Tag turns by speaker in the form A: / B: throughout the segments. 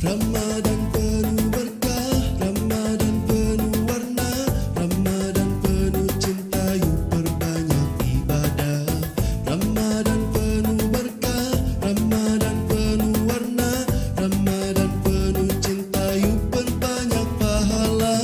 A: Ramadan penuh berkah, Ramadan penuh warna, Ramadan penuh cinta, yuk perbanyak ibadah. Ramadan penuh berkah, Ramadan penuh warna, Ramadan penuh cinta, yuk perbanyak pahala.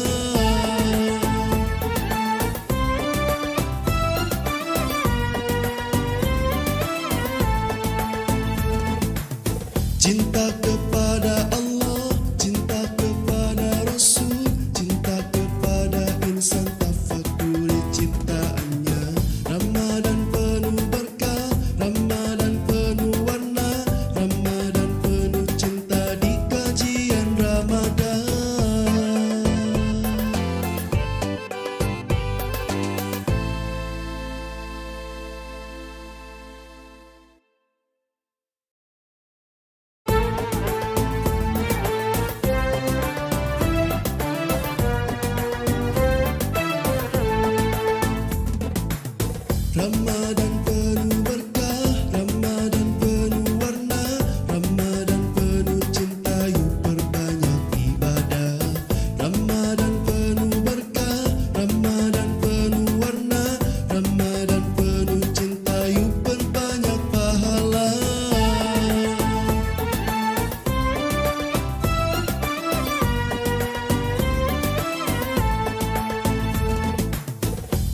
A: Cinta kepada Allah, cinta kepada Rasul, cinta kepada insan, tafakuri ciptaannya. Ramadan penuh berkah, Ramadan penuh warna, Ramadan penuh cinta di kajian Ramadan. Ramadan penuh berkah, Ramadan penuh warna, Ramadan penuh cinta, yuk perbanyak ibadah. Ramadan penuh berkah, Ramadan penuh warna, Ramadan penuh cinta, yuk perbanyak pahala.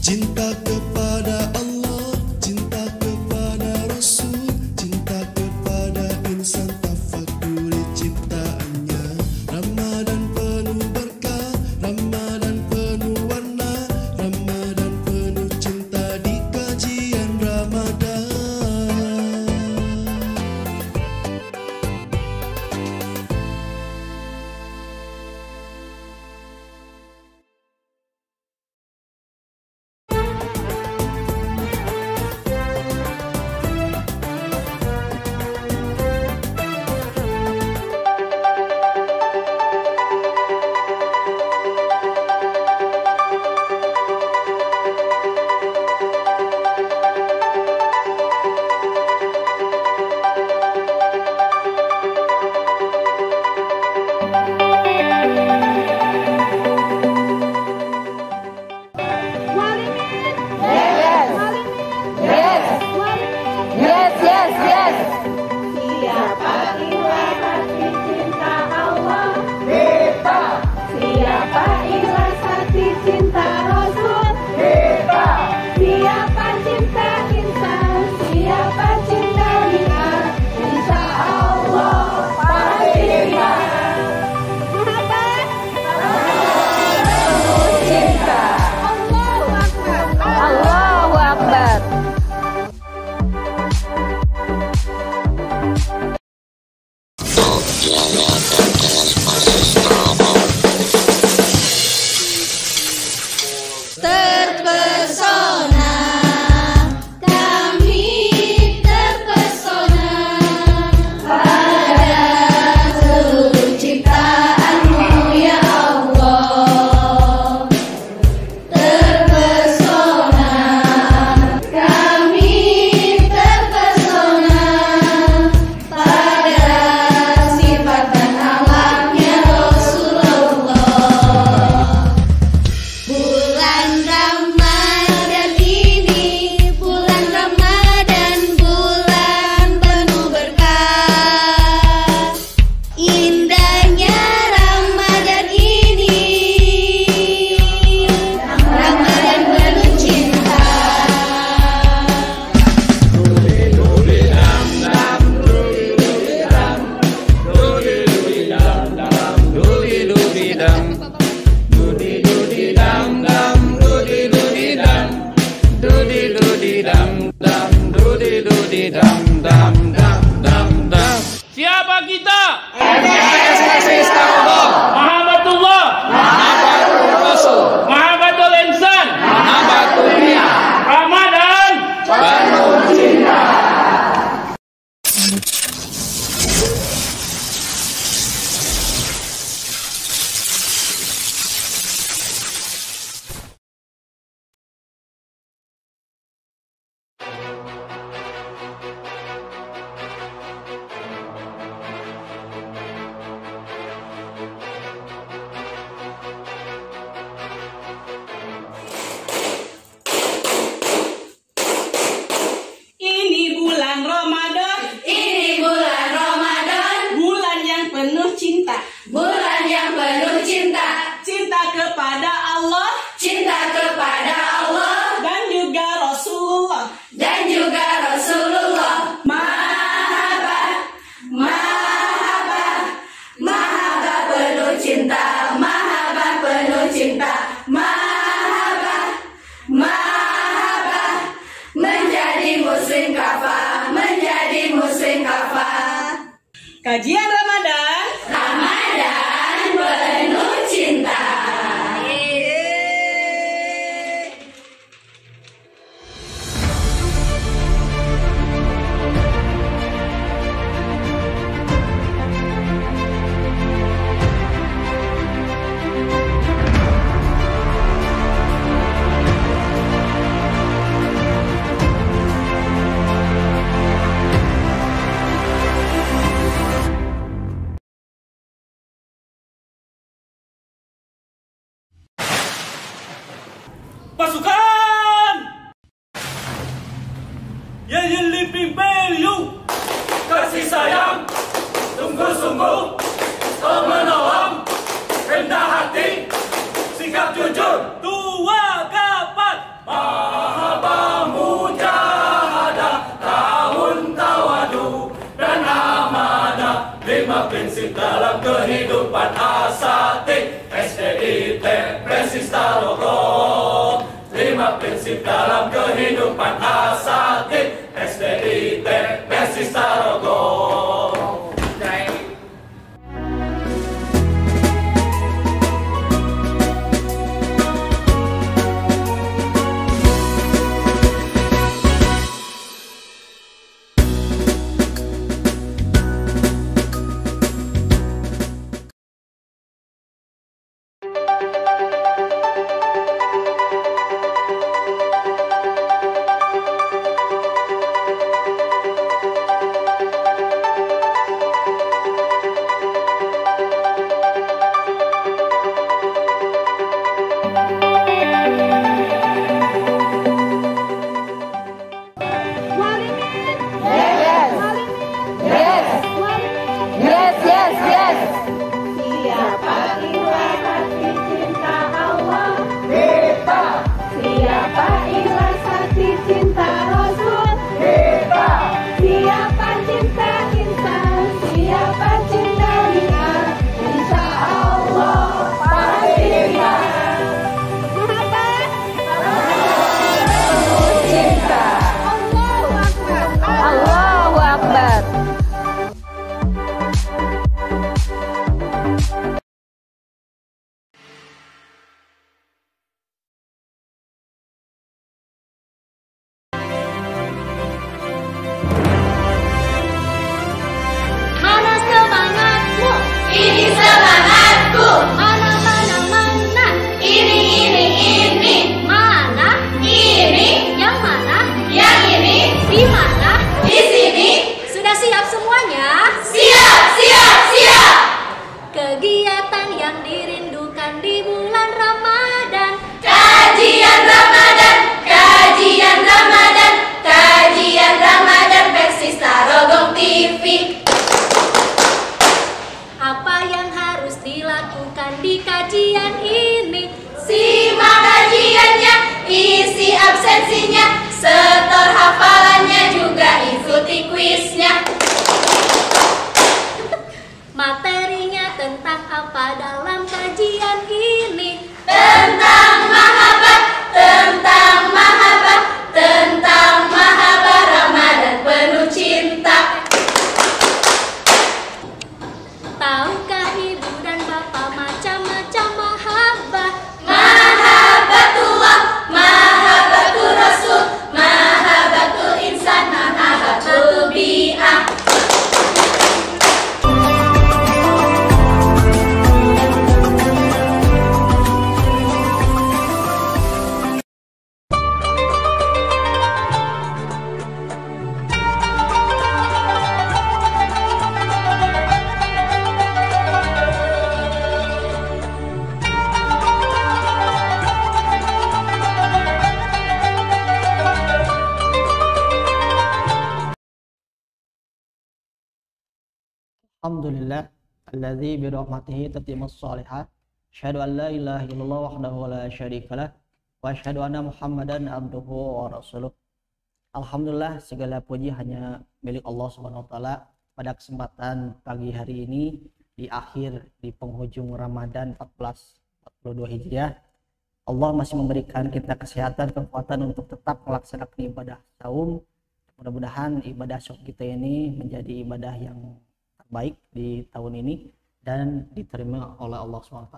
A: Cinta kepada Allah, cinta kepada Rasul, cinta kepada insan, tafakuri ciptaannya. Ramadan penuh berkah, Ramadan penuh warna, Ramadan penuh cinta di kajian Ramadan.
B: Terpesona, kami terpesona pada seluruh ciptaan-Mu ya Allah. Terpesona, kami terpesona pada sifat dan akhlaknya Rasulullah. Bulan Ramadan ini, bulan Ramadan, bulan penuh berkah. Indahnya Ramadan ini, Ramadan penuh cinta.
C: Siapa kita? Mahabbatullah, Mahabbatul insan, Ramadan
D: penuh cinta.
E: muslim kafah, menjadi muslim kafah.
F: Kajian Ramadan.
E: Ramadan penuh cinta.
C: Pasukan! Yang dipimpin you kasih sayang, sungguh-sungguh, menolong, rendah hati, sikap jujur, tua kapan, mahabbah mujahadah, tahun tawadu dan amanah, 5 prinsip dalam kehidupan asati, SDIT, Presista Logo. 5 prinsip dalam kehidupan asati, SDIT, Presista Logo.
G: Alhamdulillah alladzi bi rahmatihi tatimmus shalihat. Asyhadu an la ilaha illallah wahdahu la syarikalah wa asyhadu anna Muhammadan abduhu wa rasuluh. Alhamdulillah, segala puji hanya milik Allah Subhanahu wa taala. Pada kesempatan pagi hari ini di penghujung Ramadan 1442 Hijriah, Allah masih memberikan kita kesehatan, kekuatan untuk tetap melaksanakan ibadah saum, Mudah-mudahan ibadah syok kita ini menjadi ibadah yang terbaik di tahun ini dan diterima oleh Allah SWT.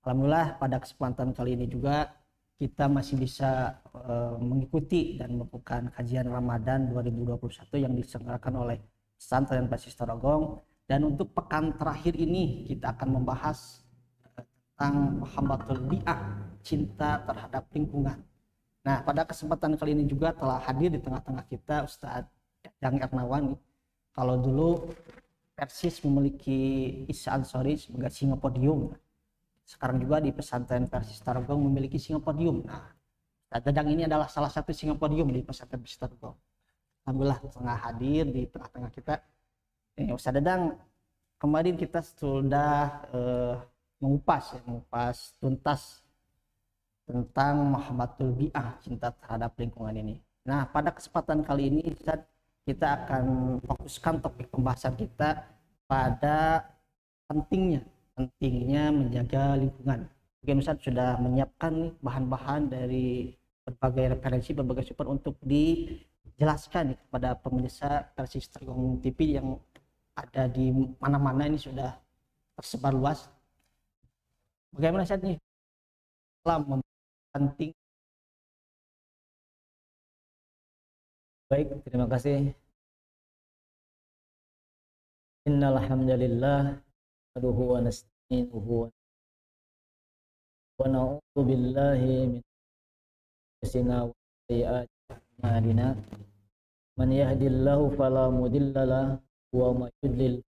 G: Alhamdulillah pada kesempatan kali ini juga kita masih bisa mengikuti dan melakukan kajian Ramadan 2021 yang diselenggarakan oleh Pesantren Persis Tarogong. Dan untuk pekan terakhir ini kita akan membahas tentang Muhammadul Bi'ah, cinta terhadap lingkungan. Nah, pada kesempatan kali ini juga telah hadir di tengah-tengah kita Ustadz Jang Ernawan. Kalau dulu Persis memiliki Isa Ansori sebagai singa podium, sekarang juga di Pesantren Persis Tarogong memiliki singa podium. Nah, Ustadz Dadang ini adalah salah satu singa podium di Pesantren Persis Tarogong. Alhamdulillah tengah hadir di tengah-tengah kita. Ustadz Dadang, kemarin kita sudah mengupas tuntas tentang Muhammadul Bi'ah, cinta terhadap lingkungan ini. Nah, pada kesempatan kali ini Ustadz, kita akan fokuskan topik pembahasan kita pada pentingnya menjaga lingkungan. Mungkin Ustadz sudah menyiapkan nih bahan-bahan dari berbagai referensi, berbagai sumber untuk dijelaskan nih kepada pemirsa Persis Tarogong TV yang ada di mana-mana ini sudah tersebar luas. Bagaimana Ustadz nih dalam penting?
H: Baik, terima kasih. Innal hamdalillah nahmaduhu wa nasta'inuhu wa na'udzu billahi min syururi wa sayyi'ati a'malina. Man yahdihillahu fala mudilla lahu wa may yudlil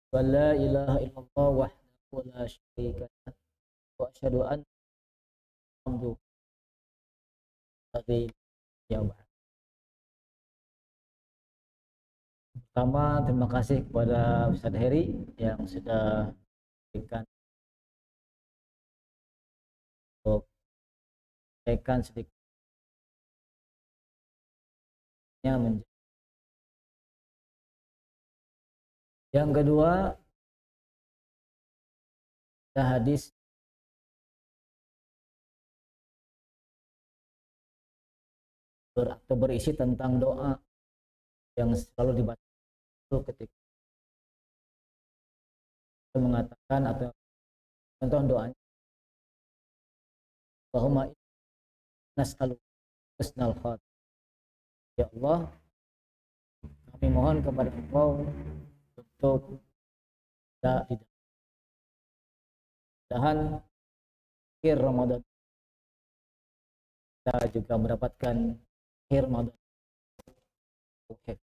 H: fala la ilaha illallah wahdahu la syarika lahu wa asyhadu anna Muhammadan rasulullah. Pertama, terima kasih kepada Ustadz Heri yang sudah memberikan untuk menyampaikan sedikit yang kedua, ada hadis atau berisi tentang doa yang selalu dibaca ketika mengatakan atau contoh doanya, Allahumma nas'aluka husnal khatimah. Ya Allah, kami mohon kepada Engkau untuk mudah-mudahan akhir Ramadan kita juga mendapatkan akhir Ramadan. Oke.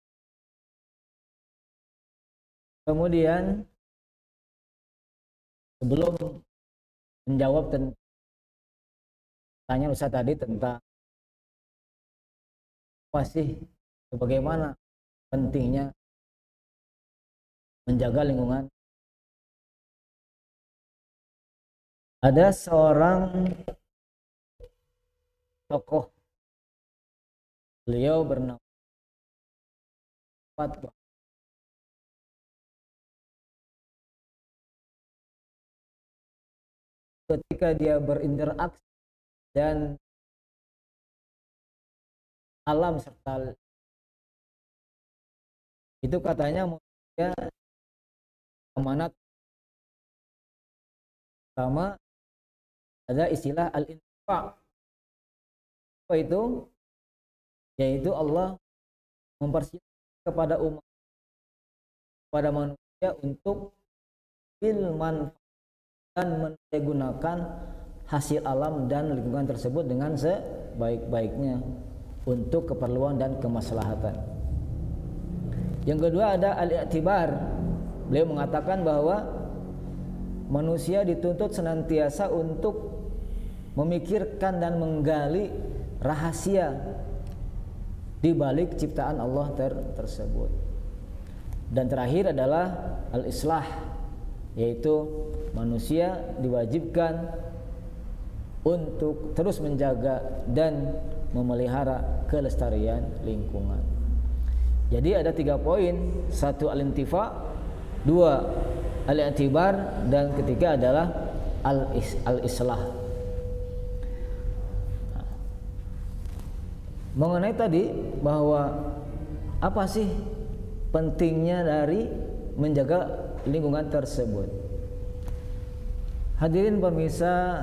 H: Kemudian sebelum menjawab tanya Ustaz tadi tentang apa sih, bagaimana pentingnya menjaga lingkungan, ada seorang tokoh, beliau bernama Fatwa. Ketika dia berinteraksi dan alam serta itu katanya manusia amanat. Pertama ada istilah al-infaq. Apa itu? Yaitu Allah mempersilahkan kepada umat, kepada manusia untuk ilman dan menggunakan hasil alam dan lingkungan tersebut dengan sebaik-baiknya untuk keperluan dan kemaslahatan. Yang kedua ada al-i'tibar. Beliau mengatakan bahwa manusia dituntut senantiasa untuk memikirkan dan menggali rahasia di balik ciptaan Allah tersebut. Dan terakhir adalah al-islah, yaitu manusia diwajibkan untuk terus menjaga dan memelihara kelestarian lingkungan. Jadi ada 3 poin, 1 al-intifa, 2 al-i'tibar, dan ketiga adalah al-islah. mengenai tadi bahwa apa sih pentingnya dari menjaga lingkungan tersebut. Hadirin pemirsa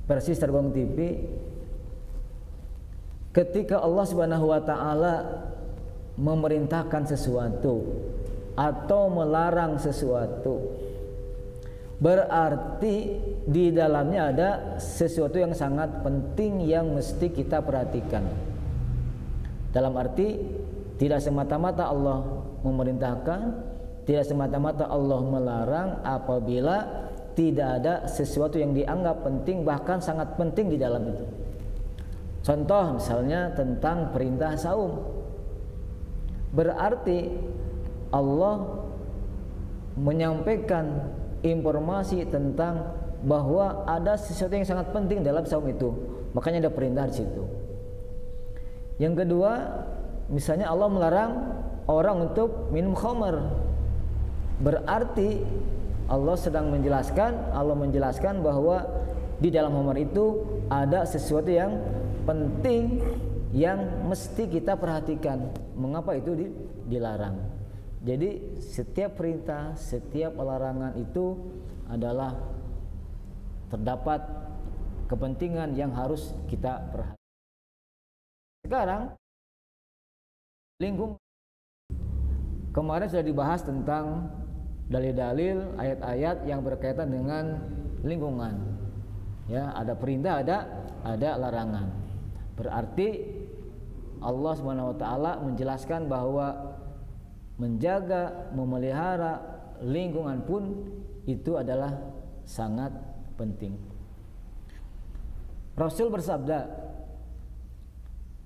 H: Persis Tergong TV, ketika Allah Subhanahu wa taala memerintahkan sesuatu atau melarang sesuatu, berarti di dalamnya ada sesuatu yang sangat penting yang mesti kita perhatikan. Dalam arti tidak semata-mata Allah memerintahkan, tidak semata-mata Allah melarang apabila tidak ada sesuatu yang dianggap penting, bahkan sangat penting di dalam itu. Contoh misalnya tentang perintah saum, berarti Allah menyampaikan informasi tentang bahwa ada sesuatu yang sangat penting dalam saum itu, makanya ada perintah di situ. Yang kedua, misalnya Allah melarang orang untuk minum khamar, berarti Allah menjelaskan bahwa di dalam khamar itu ada sesuatu yang penting yang mesti kita perhatikan. Mengapa itu dilarang? Jadi setiap perintah, setiap larangan itu adalah terdapat kepentingan yang harus kita perhatikan. Sekarang lingkungan, kemarin sudah dibahas tentang dalil-dalil, ayat-ayat yang berkaitan dengan lingkungan. Ya, ada perintah, ada larangan. Berarti Allah Subhanahu wa taala menjelaskan bahwa menjaga, memelihara lingkungan pun itu adalah sangat penting. Rasul bersabda,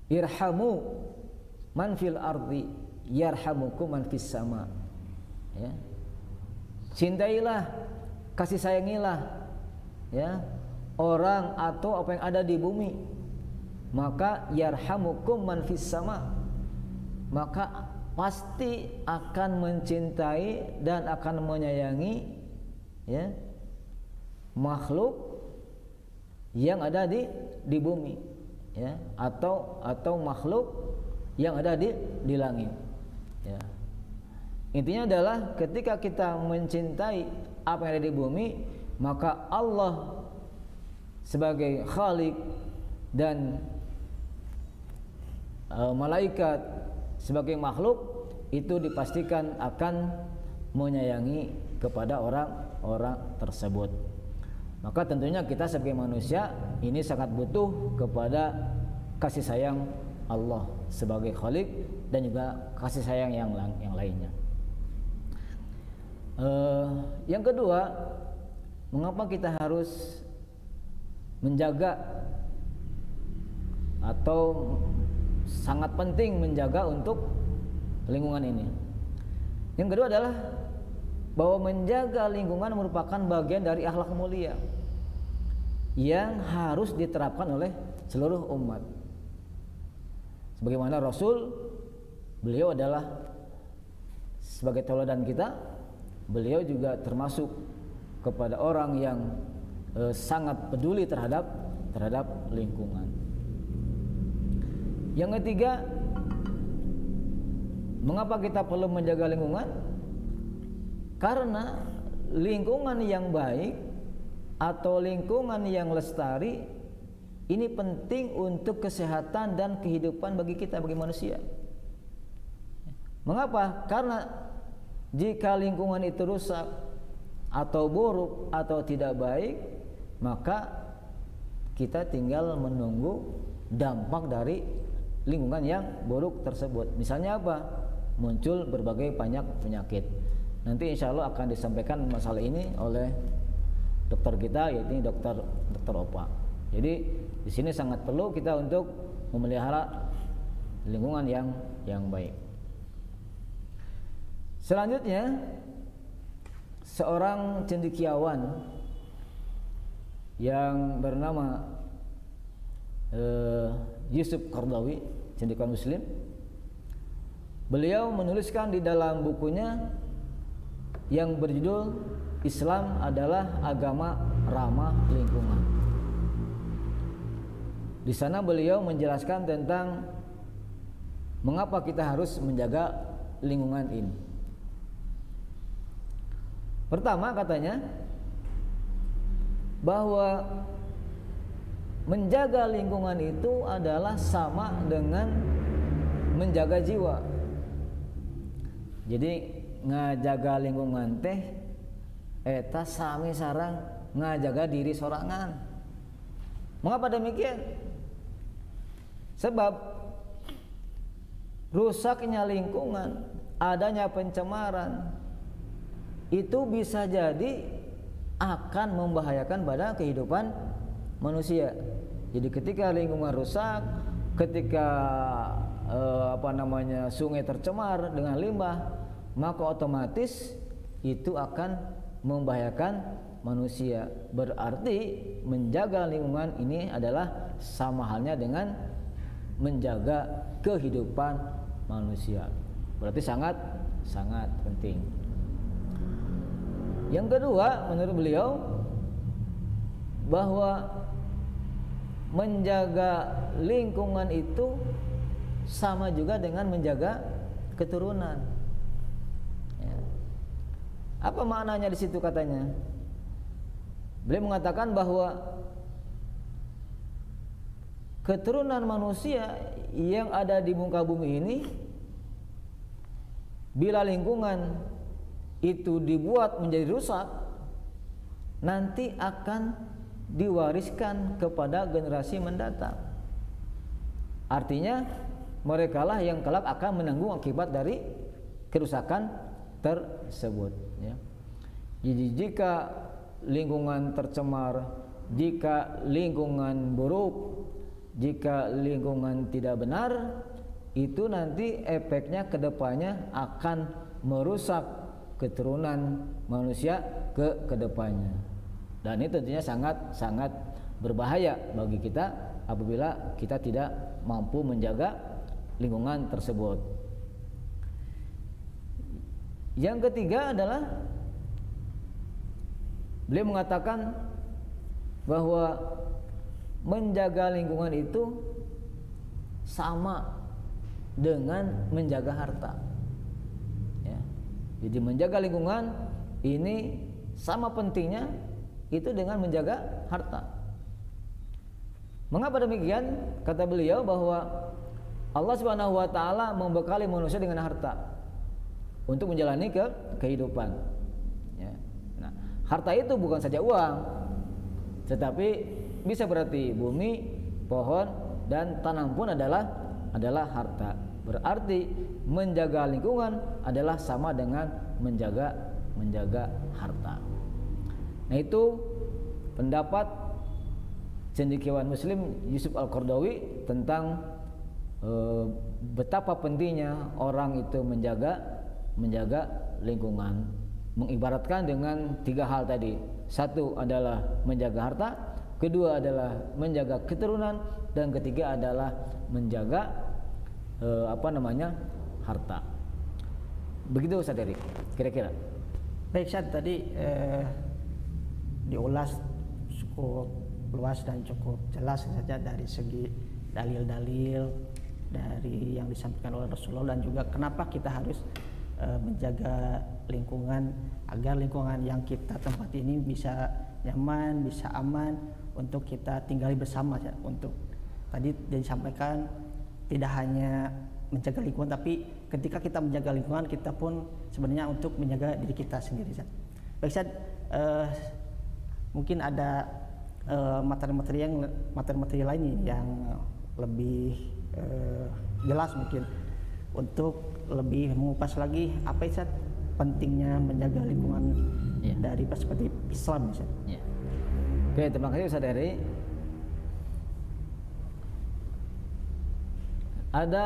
H: "Irhamu man fil ardi yarhamukum man fis sama." Ya. Cintailah, kasih sayangilah ya orang atau apa yang ada di bumi, maka yarhamukum man fis sama, maka pasti akan mencintai dan akan menyayangi ya makhluk yang ada di bumi ya, atau makhluk yang ada di langit ya. Intinya adalah ketika kita mencintai apa yang ada di bumi, maka Allah sebagai Khalik dan malaikat sebagai makhluk itu dipastikan akan menyayangi kepada orang-orang tersebut. Maka tentunya kita sebagai manusia ini sangat butuh kepada kasih sayang Allah sebagai Khalik dan juga kasih sayang yang lainnya. Yang kedua, mengapa kita harus menjaga atau sangat penting menjaga untuk lingkungan ini? Yang kedua adalah bahwa menjaga lingkungan merupakan bagian dari akhlak mulia yang harus diterapkan oleh seluruh umat. Sebagaimana Rasul, beliau adalah sebagai tauladan kita. Beliau juga termasuk kepada orang yang sangat peduli terhadap lingkungan. Yang ketiga, mengapa kita perlu menjaga lingkungan? Karena lingkungan yang baik atau lingkungan yang lestari ini penting untuk kesehatan dan kehidupan bagi kita, bagi manusia. Mengapa? Karena jika lingkungan itu rusak atau buruk atau tidak baik, maka kita tinggal menunggu dampak dari lingkungan yang buruk tersebut. Misalnya apa? Muncul berbagai banyak penyakit. Nanti insya Allah akan disampaikan masalah ini oleh dokter kita, yaitu dokter Opa. Jadi di sini sangat perlu kita untuk memelihara lingkungan yang baik. Selanjutnya, seorang cendekiawan yang bernama Yusuf Qaradawi, cendekiawan Muslim, beliau menuliskan di dalam bukunya yang berjudul Islam adalah agama ramah lingkungan. Di sana beliau menjelaskan tentang mengapa kita harus menjaga lingkungan ini. Pertama katanya bahwa menjaga lingkungan itu adalah sama dengan menjaga jiwa. Jadi ngajaga lingkungan teh eta sami sareng ngajaga diri sorangan. Mengapa demikian? Sebab rusaknya lingkungan, adanya pencemaran itu bisa jadi akan membahayakan pada kehidupan manusia. Jadi ketika lingkungan rusak, ketika sungai tercemar dengan limbah, maka otomatis itu akan membahayakan manusia. Berarti menjaga lingkungan ini adalah sama halnya dengan menjaga kehidupan manusia. Berarti sangat penting. Yang kedua, menurut beliau bahwa menjaga lingkungan itu sama juga dengan menjaga keturunan. Ya. Apa maknanya di situ katanya? Beliau mengatakan bahwa keturunan manusia yang ada di muka bumi ini, bila lingkungan itu dibuat menjadi rusak, nanti akan diwariskan kepada generasi mendatang. Artinya merekalah yang kelak akan menanggung akibat dari kerusakan tersebut, ya. Jadi jika lingkungan tercemar, jika lingkungan buruk, jika lingkungan tidak benar, itu nanti efeknya kedepannya akan merusak keturunan manusia ke depannya. Dan ini tentunya sangat berbahaya bagi kita apabila kita tidak mampu menjaga lingkungan tersebut. Yang ketiga adalah beliau mengatakan bahwa menjaga lingkungan itu sama dengan menjaga harta. Ya. Jadi menjaga lingkungan ini sama pentingnya itu dengan menjaga harta. Mengapa demikian? Kata beliau bahwa Allah Subhanahu wa taala membekali manusia dengan harta untuk menjalani kehidupan. Ya. Nah, harta itu bukan saja uang, tetapi bisa berarti bumi, pohon, dan tanam pun adalah harta. Berarti menjaga lingkungan adalah sama dengan menjaga harta. Nah, itu pendapat cendekiawan Muslim Yusuf Al-Qaradawi tentang betapa pentingnya orang itu menjaga lingkungan. Mengibaratkan dengan tiga hal tadi. Satu adalah menjaga harta, kedua adalah menjaga keturunan, dan ketiga adalah menjaga harta. Begitu Ustaz Dery, kira-kira.
G: Baik Ustaz, tadi diulas cukup luas dan cukup jelas saja dari segi dalil-dalil dari yang disampaikan oleh Rasulullah, dan juga kenapa kita harus menjaga lingkungan agar lingkungan yang kita tempat ini bisa nyaman, bisa aman untuk kita tinggali bersama ya. Untuk tadi disampaikan tidak hanya menjaga lingkungan, tapi ketika kita menjaga lingkungan kita pun sebenarnya untuk menjaga diri kita sendiri. Baik Ustaz, mungkin ada materi-materi lain yang lebih jelas mungkin untuk lebih mengupas lagi apa Ustaz pentingnya menjaga lingkungan dari perspektif Islam Ustaz.
H: Ya. Oke, terima kasih Ustaz Dery. Ada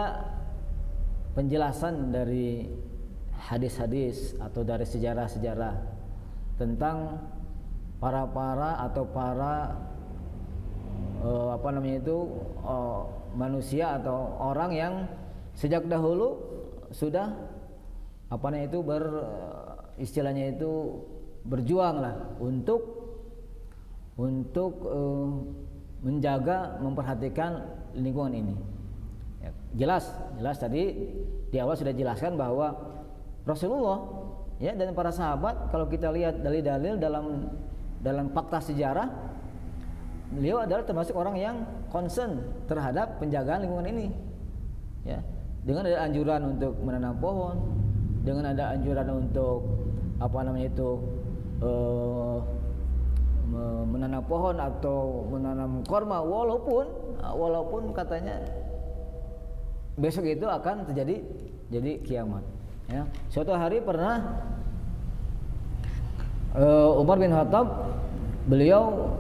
H: penjelasan dari hadis-hadis atau dari sejarah-sejarah tentang para manusia atau orang yang sejak dahulu sudah berjuang lah untuk menjaga, memperhatikan lingkungan ini. Ya, jelas tadi di awal sudah jelaskan bahwa Rasulullah ya dan para sahabat, kalau kita lihat dalil-dalil dalam fakta sejarah, beliau adalah termasuk orang yang concern terhadap penjagaan lingkungan ini. Ya, dengan ada anjuran untuk menanam pohon, dengan ada anjuran untuk menanam pohon atau menanam korma, walaupun katanya besok itu akan jadi kiamat. Ya, suatu hari pernah Umar bin Khattab, beliau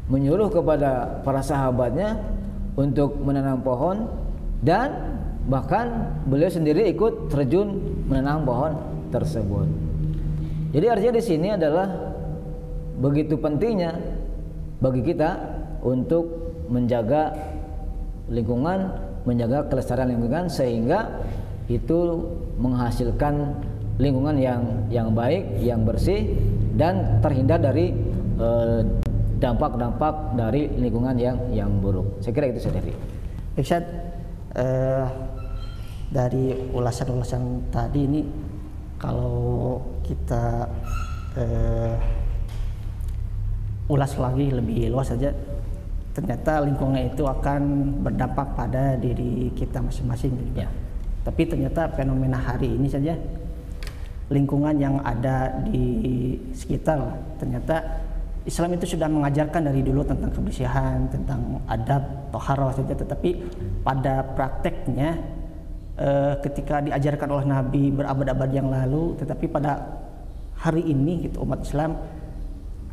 H: menyuruh kepada para sahabatnya untuk menanam pohon, dan bahkan beliau sendiri ikut terjun menanam pohon tersebut. Jadi artinya di sini adalah begitu pentingnya bagi kita untuk menjaga lingkungan, menjaga kelestarian lingkungan, sehingga itu menghasilkan lingkungan yang baik, yang bersih, dan terhindar dari dampak-dampak dari lingkungan yang buruk. Saya kira itu saudari.
G: Ustaz, dari ulasan-ulasan tadi ini, kalau kita ulas lagi lebih luas saja, ternyata lingkungan itu akan berdampak pada diri kita masing-masing.
H: Ya.
G: Tapi ternyata fenomena hari ini saja, lingkungan yang ada di sekitar, ternyata Islam itu sudah mengajarkan dari dulu tentang kebersihan, tentang adab, toharoh saja. Tetapi pada prakteknya, ketika diajarkan oleh Nabi berabad-abad yang lalu, tetapi pada hari ini gitu, umat Islam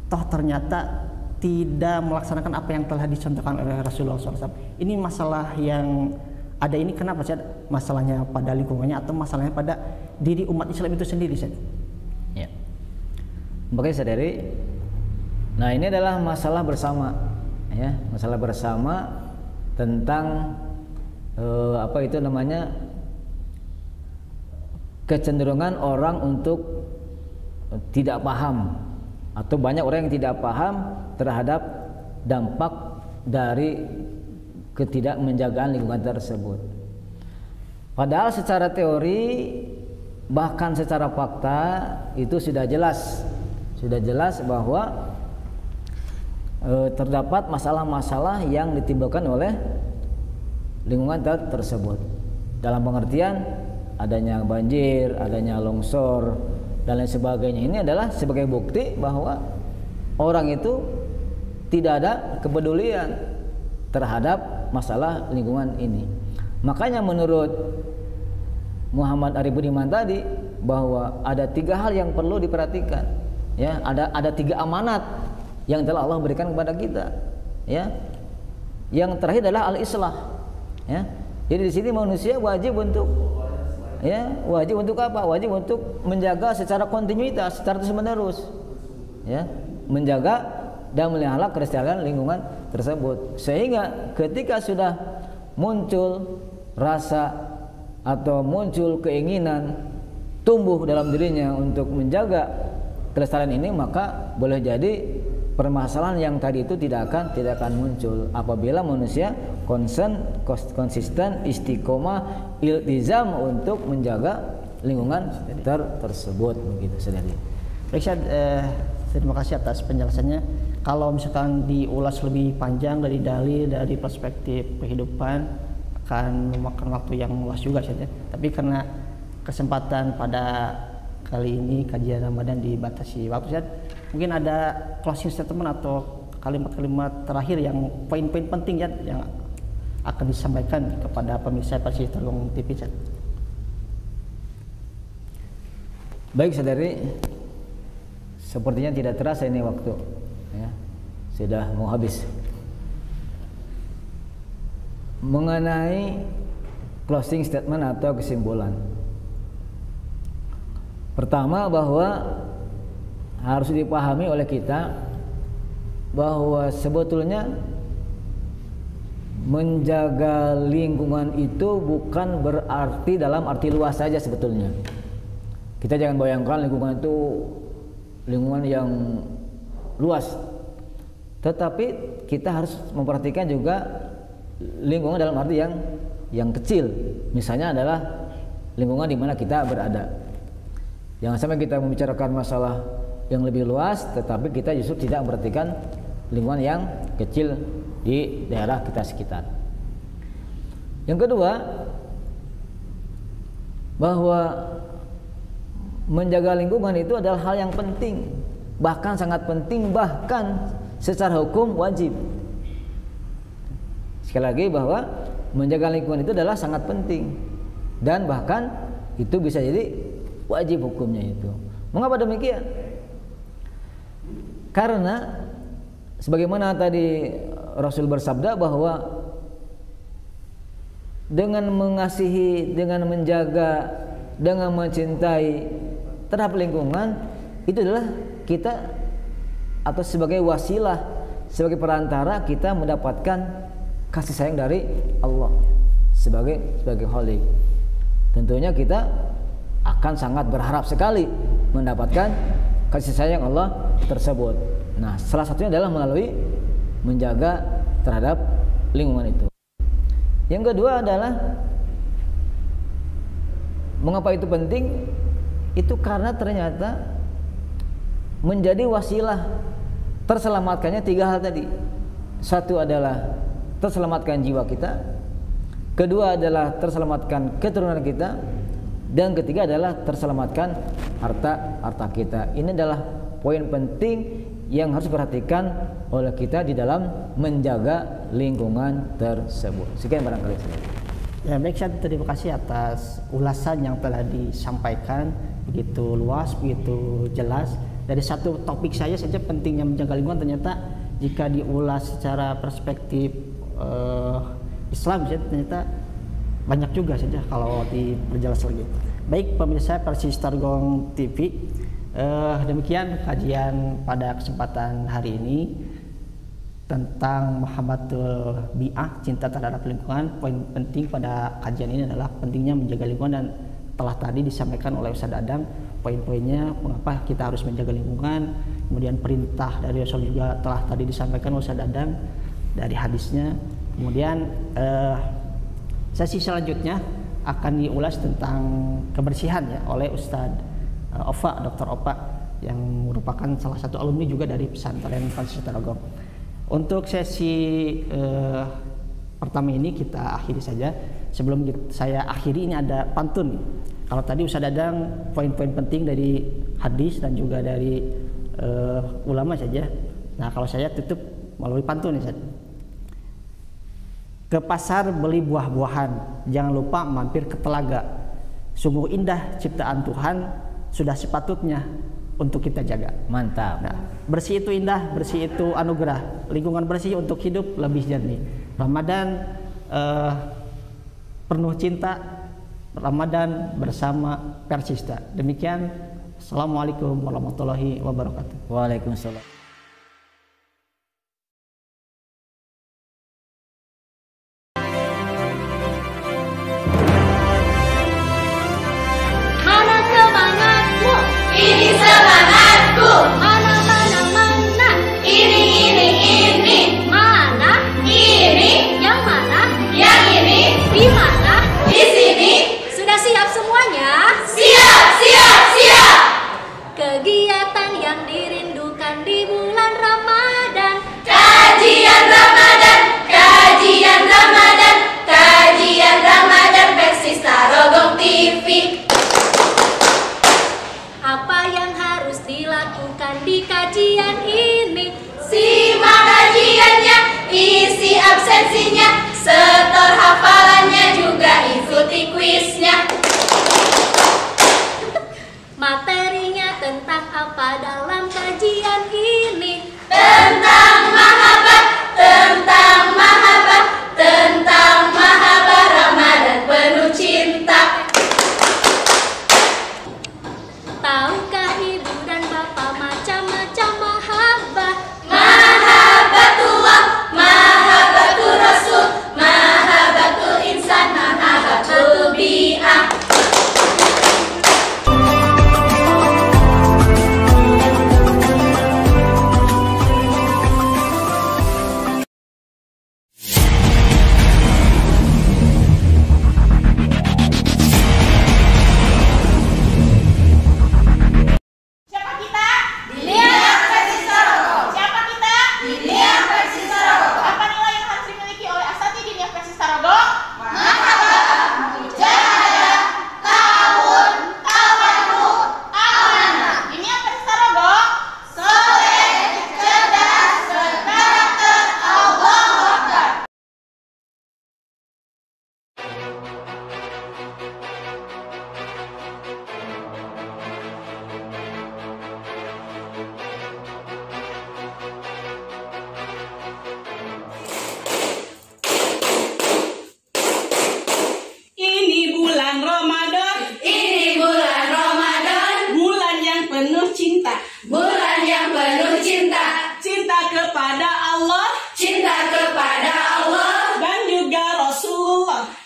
G: toh ternyata tidak melaksanakan apa yang telah dicontohkan oleh Rasulullah SAW. Ini masalah yang ada ini kenapa sih? Masalahnya pada lingkungannya atau masalahnya pada diri umat Islam itu sendiri sih?
H: Ya. Makanya saudari, nah ini adalah masalah bersama, ya, masalah bersama tentang kecenderungan orang untuk tidak paham, atau banyak orang yang tidak paham terhadap dampak dari ketidakmenjagaan lingkungan tersebut. Padahal secara teori, bahkan secara fakta itu sudah jelas bahwa terdapat masalah-masalah yang ditimbulkan oleh lingkungan tersebut, dalam pengertian adanya banjir, adanya longsor, dan lain sebagainya. Ini adalah sebagai bukti bahwa orang itu tidak ada kepedulian terhadap masalah lingkungan ini. Makanya menurut Muhammad Arif Budiman tadi, bahwa ada 3 hal yang perlu diperhatikan. Ya, ada 3 amanat yang telah Allah berikan kepada kita. Ya, yang terakhir adalah al-islah. Ya, jadi di sini manusia wajib untuk apa? Wajib untuk menjaga secara kontinuitas, secara terus-menerus. Ya, menjaga dan melihara kelestarian lingkungan tersebut. Sehingga ketika sudah muncul rasa atau muncul keinginan tumbuh dalam dirinya untuk menjaga kelestarian ini, maka boleh jadi permasalahan yang tadi itu tidak akan muncul apabila manusia konsisten, istiqomah, iltizam untuk menjaga lingkungan tersebut, begitu saudari.
G: Baik, terima kasih atas penjelasannya. Kalau misalkan diulas lebih panjang dari dalil, dari perspektif kehidupan, akan memakan waktu yang luas juga saja. Tapi karena kesempatan pada kali ini kajian Ramadan dibatasi waktu saja, mungkin ada closing statement atau kalimat-kalimat terakhir yang poin-poin penting ya, yang akan disampaikan kepada pemirsa Persisi Telung TV.
H: Baik saudari, sepertinya tidak terasa ini waktu, ya, sudah mau habis. Mengenai closing statement atau kesimpulan, pertama bahwa harus dipahami oleh kita bahwa sebetulnya menjaga lingkungan itu bukan berarti dalam arti luas saja sebetulnya. Kita jangan bayangkan lingkungan itu lingkungan yang luas. Tetapi kita harus memperhatikan juga lingkungan dalam arti yang kecil. Misalnya adalah lingkungan di mana kita berada. Jangan sampai kita membicarakan masalah yang lebih luas, tetapi kita justru tidak memperhatikan lingkungan yang kecil di daerah kita sekitar. Yang kedua, bahwa menjaga lingkungan itu adalah hal yang penting, bahkan sangat penting, bahkan secara hukum wajib. Sekali lagi bahwa menjaga lingkungan itu adalah sangat penting dan bahkan itu bisa jadi wajib hukumnya itu. Mengapa demikian? Karena sebagaimana tadi Rasul bersabda bahwa dengan mengasihi, dengan menjaga, dengan mencintai terhadap lingkungan, itu adalah kita atau sebagai wasilah, sebagai perantara kita mendapatkan kasih sayang dari Allah sebagai Khalik. Tentunya kita akan sangat berharap sekali mendapatkan kasih sayang Allah tersebut. Nah, salah satunya adalah melalui menjaga terhadap lingkungan itu. Yang kedua adalah mengapa itu penting? Itu karena ternyata menjadi wasilah terselamatkannya 3 hal tadi. Satu adalah terselamatkan jiwa kita, kedua adalah terselamatkan keturunan kita, dan ketiga adalah terselamatkan harta kita. Ini adalah poin penting yang harus diperhatikan oleh kita di dalam menjaga lingkungan tersebut. Sekian barangkali.
G: Ya baik, saya terima kasih atas ulasan yang telah disampaikan begitu luas, begitu jelas. Dari satu topik saja pentingnya menjaga lingkungan, ternyata jika diulas secara perspektif Islam ternyata banyak juga saja kalau diperjelas lagi. Baik pemirsa Persistar Gong TV, demikian kajian pada kesempatan hari ini tentang Muhammadul Bi'ah, cinta terhadap lingkungan. Poin penting pada kajian ini adalah pentingnya menjaga lingkungan, dan telah tadi disampaikan oleh Ustaz Dadang poin-poinnya mengapa kita harus menjaga lingkungan. Kemudian perintah dari Rasul juga telah tadi disampaikan oleh Ustaz Dadang dari hadisnya. Kemudian sesi selanjutnya akan diulas tentang kebersihan ya oleh Ustadz Ofa, Dr. Ofa, yang merupakan salah satu alumni juga dari pesantren Persistar Gong. Untuk sesi pertama ini kita akhiri saja. Sebelum saya akhiri, ini ada pantun. Kalau tadi Ustadz Dadang poin-poin penting dari hadis dan juga dari ulama saja. Nah kalau saya tutup melalui pantun nih, ke pasar beli buah-buahan, jangan lupa mampir ke telaga. Sungguh indah ciptaan Tuhan, sudah sepatutnya untuk kita jaga.
H: Mantap.
G: Nah, bersih itu indah, bersih itu anugerah. Lingkungan bersih untuk hidup lebih jernih. Ramadan penuh cinta, Ramadan bersama Persista. Demikian, assalamualaikum warahmatullahi wabarakatuh.
H: Waalaikumsalam.
B: Mana semangatmu?
E: Ini semangatku.
B: Mana mana?
E: Ini.
B: Mana?
E: Ini.
B: Yang mana?
E: Yang ini.
B: Di mana?
E: Di sini.
B: Sudah siap semuanya?
E: Siap.
B: Kegiatan yang dirindukan di bulan Ramadan.
E: Kajian Ramadan Persistar Gong TV.
B: Apa yang harus dilakukan di kajian ini?
E: Simak kajiannya, isi absensinya, setor hafalannya, juga ikuti kuisnya.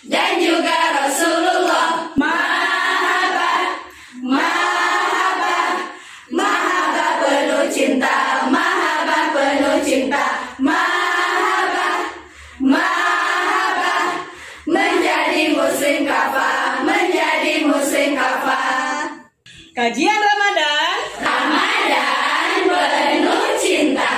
E: dan juga Rasulullah. Mahabbah, mahabbah, mahabbah penuh cinta, mahabbah penuh cinta, mahabbah, mahabbah, menjadi muslim kafah, menjadi muslim kafah.
F: Kajian Ramadan.
E: Ramadan penuh cinta.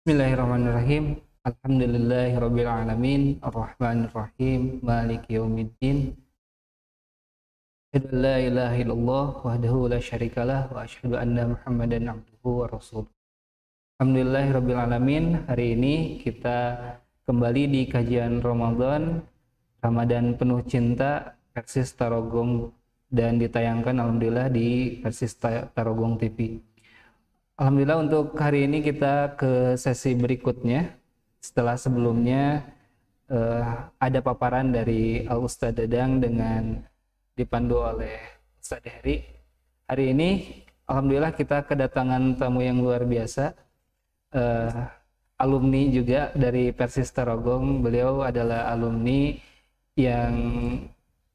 I: Bismillahirrahmanirrahim. Alhamdulillahirabbil alamin, arrahmanirrahim, maliki yaumiddin. Asyhadu an la ilaha illallah wahdahu la syarikalah wa asyhadu anna Muhammadan abduhu wa rasuluh. Alhamdulillahirabbil alamin. Hari ini kita kembali di kajian Ramadan penuh cinta Persis Tarogong dan ditayangkan alhamdulillah di Persis Tarogong TV. Alhamdulillah untuk hari ini kita ke sesi berikutnya. Setelah sebelumnya ada paparan dari Al-Ustadz Dadang dengan dipandu oleh Ustadz Heri. Hari ini alhamdulillah kita kedatangan tamu yang luar biasa, alumni juga dari Persis Tarogong. Beliau adalah alumni yang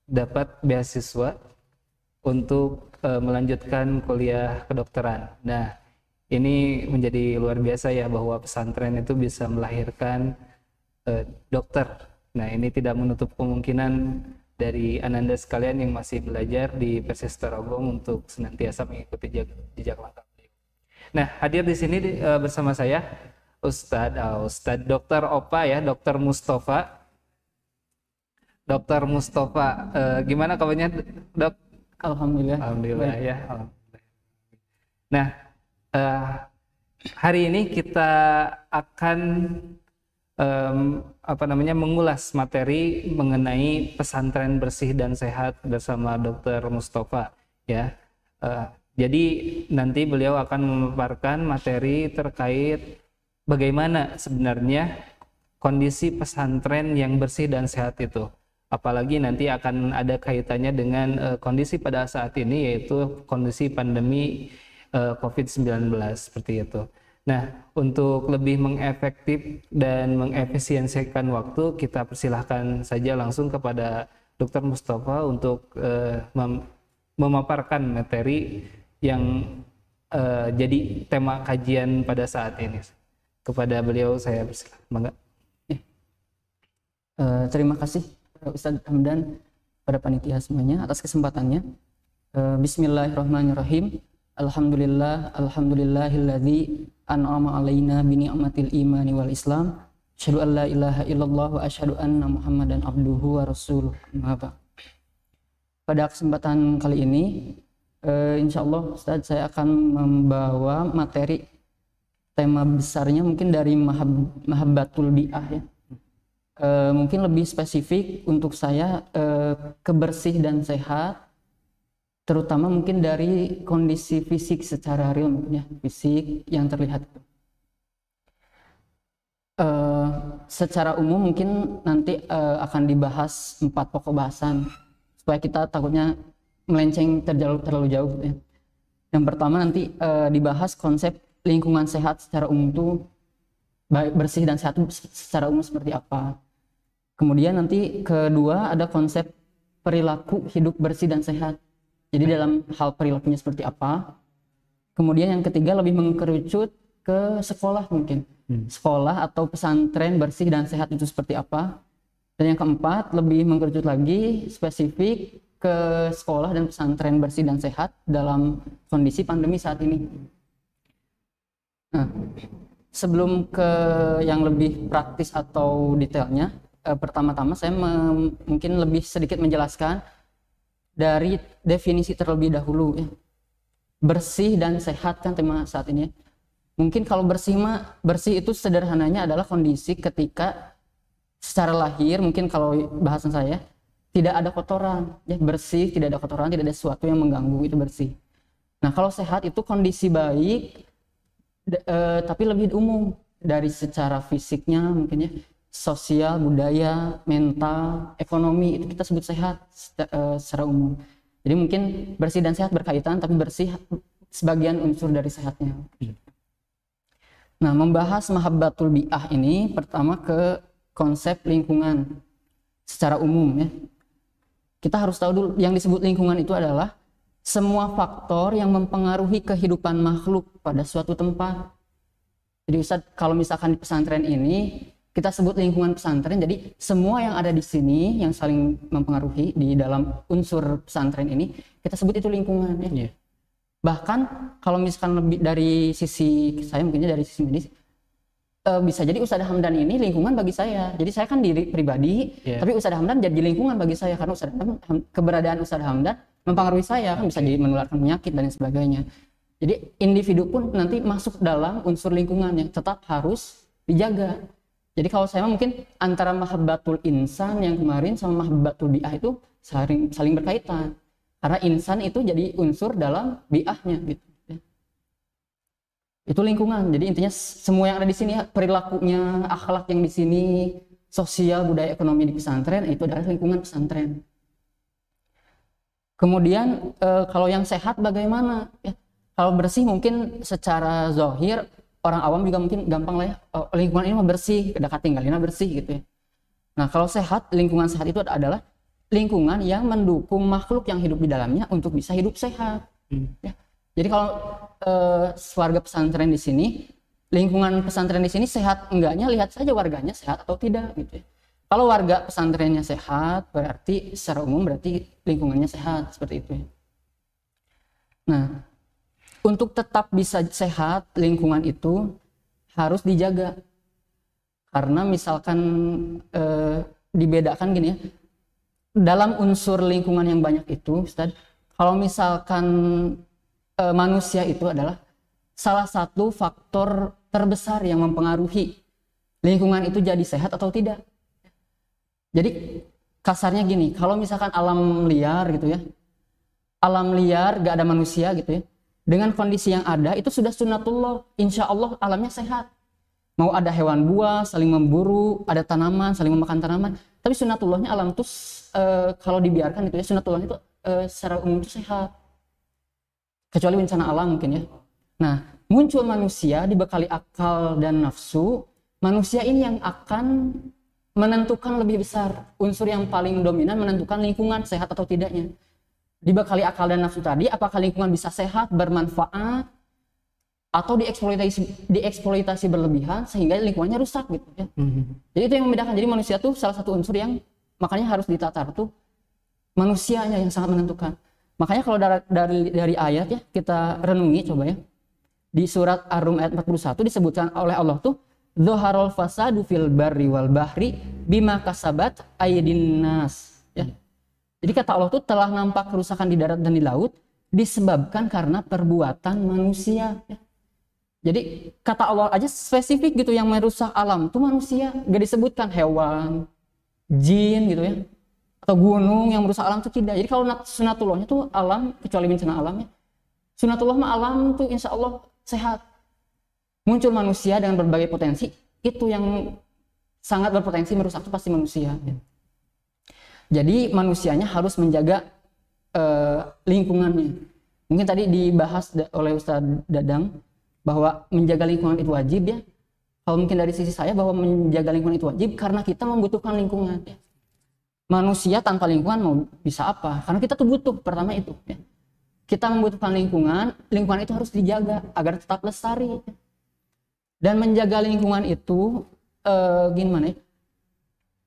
I: dapat beasiswa untuk melanjutkan kuliah kedokteran. Nah, ini menjadi luar biasa ya, bahwa pesantren itu bisa melahirkan dokter. Nah, ini tidak menutup kemungkinan dari ananda sekalian yang masih belajar di Persis Tarogong untuk senantiasa mengikuti jejak langkah beliau. Nah, hadir di sini bersama saya Ustadz Dr. Opa ya, Dr. Mustafa. Dr. Mustafa, gimana kabarnya, Dok?
G: Alhamdulillah.
I: Alhamdulillah ya. Alhamdulillah. Nah, hari ini kita akan mengulas materi mengenai pesantren bersih dan sehat bersama Dr. Mustafa ya. Jadi nanti beliau akan memaparkan materi terkait bagaimana sebenarnya kondisi pesantren yang bersih dan sehat itu. Apalagi nanti akan ada kaitannya dengan kondisi pada saat ini, yaitu kondisi pandemi COVID-19 seperti itu. Nah, untuk lebih mengefektif dan mengefisiensikan waktu, kita persilahkan saja langsung kepada Dr. Mustafa untuk memaparkan materi yang jadi tema kajian pada saat ini. Kepada beliau saya persilahkan.
G: Terima kasih Ustadz Hamdan pada panitia semuanya atas kesempatannya. Bismillahirrahmanirrahim. Alhamdulillahilladzi an'ama alaina bi ni'matil imani wal islam. Asyhadu an la ilaha illallah wa asyhadu anna Muhammadan abduhu wa rasuluh. Pada kesempatan kali ini insyaallah Ustadz saya akan membawa materi tema besarnya mungkin dari mahabbatul bi'ah ya. Mungkin lebih spesifik untuk saya kebersih dan sehat, terutama mungkin dari kondisi fisik secara real, ya, fisik yang terlihat. Secara umum mungkin nanti akan dibahas 4 pokok bahasan supaya kita takutnya melenceng terlalu jauh, ya. Yang pertama nanti dibahas konsep lingkungan sehat secara umum itu bersih dan sehat secara umum seperti apa. Kemudian nanti kedua ada konsep perilaku hidup bersih dan sehat. Jadi dalam hal perilakunya seperti apa. Kemudian yang ketiga lebih mengkerucut ke sekolah mungkin. Sekolah atau pesantren bersih dan sehat itu seperti apa. Dan yang keempat lebih mengkerucut lagi spesifik ke sekolah dan pesantren bersih dan sehat dalam kondisi pandemi saat ini. Nah, sebelum ke yang lebih praktis atau detailnya, pertama-tama saya mungkin lebih sedikit menjelaskan dari definisi terlebih dahulu, ya. Bersih dan sehat kan tema saat ini, ya. Mungkin kalau bersih itu sederhananya adalah kondisi ketika secara lahir, mungkin kalau bahasan saya tidak ada kotoran, ya, bersih, tidak ada kotoran, tidak ada sesuatu yang mengganggu, itu bersih. Nah, kalau sehat itu kondisi baik tapi lebih umum dari secara fisiknya mungkin, ya, sosial, budaya, mental, ekonomi, itu kita sebut sehat secara umum. Jadi mungkin bersih dan sehat berkaitan, tapi bersih sebagian unsur dari sehatnya. Nah, membahas mahabbatul bi'ah ini pertama ke konsep lingkungan secara umum, ya. Kita harus tahu dulu yang disebut lingkungan itu adalah semua faktor yang mempengaruhi kehidupan makhluk pada suatu tempat. Jadi Ustaz, kalau misalkan di pesantren ini kita sebut lingkungan pesantren, jadi semua yang ada di sini yang saling mempengaruhi di dalam unsur pesantren ini kita sebut itu lingkungan, ya. Bahkan kalau misalkan lebih dari sisi saya, mungkinnya dari sisi medis, bisa jadi Ustaz Hamdan ini lingkungan bagi saya. Jadi saya kan diri pribadi, tapi Ustaz Hamdan jadi lingkungan bagi saya karena keberadaan Ustaz Hamdan mempengaruhi saya, kan bisa jadi menularkan penyakit dan sebagainya. Jadi individu pun nanti masuk dalam unsur lingkungan yang tetap harus dijaga. Jadi kalau saya mungkin antara mahabbatul insan yang kemarin sama mahabbatul bi'ah itu saling berkaitan. Karena insan itu jadi unsur dalam bi'ahnya, gitu, ya. Itu lingkungan. Jadi intinya semua yang ada di sini, perilakunya, akhlak yang di sini, sosial, budaya, ekonomi di pesantren itu adalah lingkungan pesantren. Kemudian kalau yang sehat bagaimana, ya? Kalau bersih mungkin secara zahir orang awam juga mungkin gampang lah, ya, lingkungan ini mah bersih, dekat tinggalinnya bersih, gitu, ya. Nah, kalau sehat, lingkungan sehat itu adalah lingkungan yang mendukung makhluk yang hidup di dalamnya untuk bisa hidup sehat. Ya. Jadi kalau warga pesantren di sini, lingkungan pesantren di sini sehat enggaknya lihat saja warganya sehat atau tidak, gitu, ya. Kalau warga pesantrennya sehat, berarti secara umum berarti lingkungannya sehat, seperti itu, ya. Nah, untuk tetap bisa sehat, lingkungan itu harus dijaga. Karena misalkan dibedakan gini, ya. Dalam unsur lingkungan yang banyak itu, Ustaz, kalau misalkan manusia itu adalah salah satu faktor terbesar yang mempengaruhi lingkungan itu jadi sehat atau tidak. Jadi kasarnya gini, kalau misalkan alam liar gitu, ya, alam liar gak ada manusia gitu, ya, dengan kondisi yang ada itu sudah sunnatullah, insya Allah alamnya sehat. Mau ada hewan buas saling memburu, ada tanaman saling memakan tanaman, tapi sunnatullahnya alam itu kalau dibiarkan itu, ya, sunnatullahnya itu secara umum itu sehat, kecuali bencana alam mungkin, ya. Nah, muncul manusia dibekali akal dan nafsu, manusia ini yang akan menentukan lebih besar, unsur yang paling dominan menentukan lingkungan sehat atau tidaknya. Dibekali akal dan nafsu tadi, apakah lingkungan bisa sehat, bermanfaat, atau dieksploitasi berlebihan sehingga lingkungannya rusak, gitu, ya. Jadi itu yang membedakan. Jadi manusia tuh salah satu unsur yang makanya harus ditatar tuh manusianya yang sangat menentukan. Makanya kalau dari ayat, ya, kita renungi coba, ya. Di surat Ar-Rum ayat 41 disebutkan oleh Allah tuh Dzoharul fasadu fil barri wal bahri bima kasabat aydin nas, ya. Jadi kata Allah tuh telah nampak kerusakan di darat dan di laut disebabkan karena perbuatan manusia, ya.
J: Jadi kata Allah aja spesifik gitu yang merusak alam itu manusia, gak disebutkan hewan, jin gitu ya, atau gunung yang merusak alam itu tidak. Jadi kalau sunatullahnya tuh alam, kecuali bencana alamnya, sunatullah mah alam tuh insya Allah sehat. Muncul manusia dengan berbagai potensi, itu yang sangat berpotensi merusak itu pasti manusia. Jadi manusianya harus menjaga lingkungannya. Mungkin tadi dibahas oleh Ustadz Dadang bahwa menjaga lingkungan itu wajib ya. Kalau mungkin dari sisi saya bahwa menjaga lingkungan itu wajib karena kita membutuhkan lingkungan. Ya. Manusia tanpa lingkungan mau bisa apa? Karena kita tuh butuh, pertama itu. Ya. Kita membutuhkan lingkungan itu harus dijaga agar tetap lestari. Dan menjaga lingkungan itu gimana ya?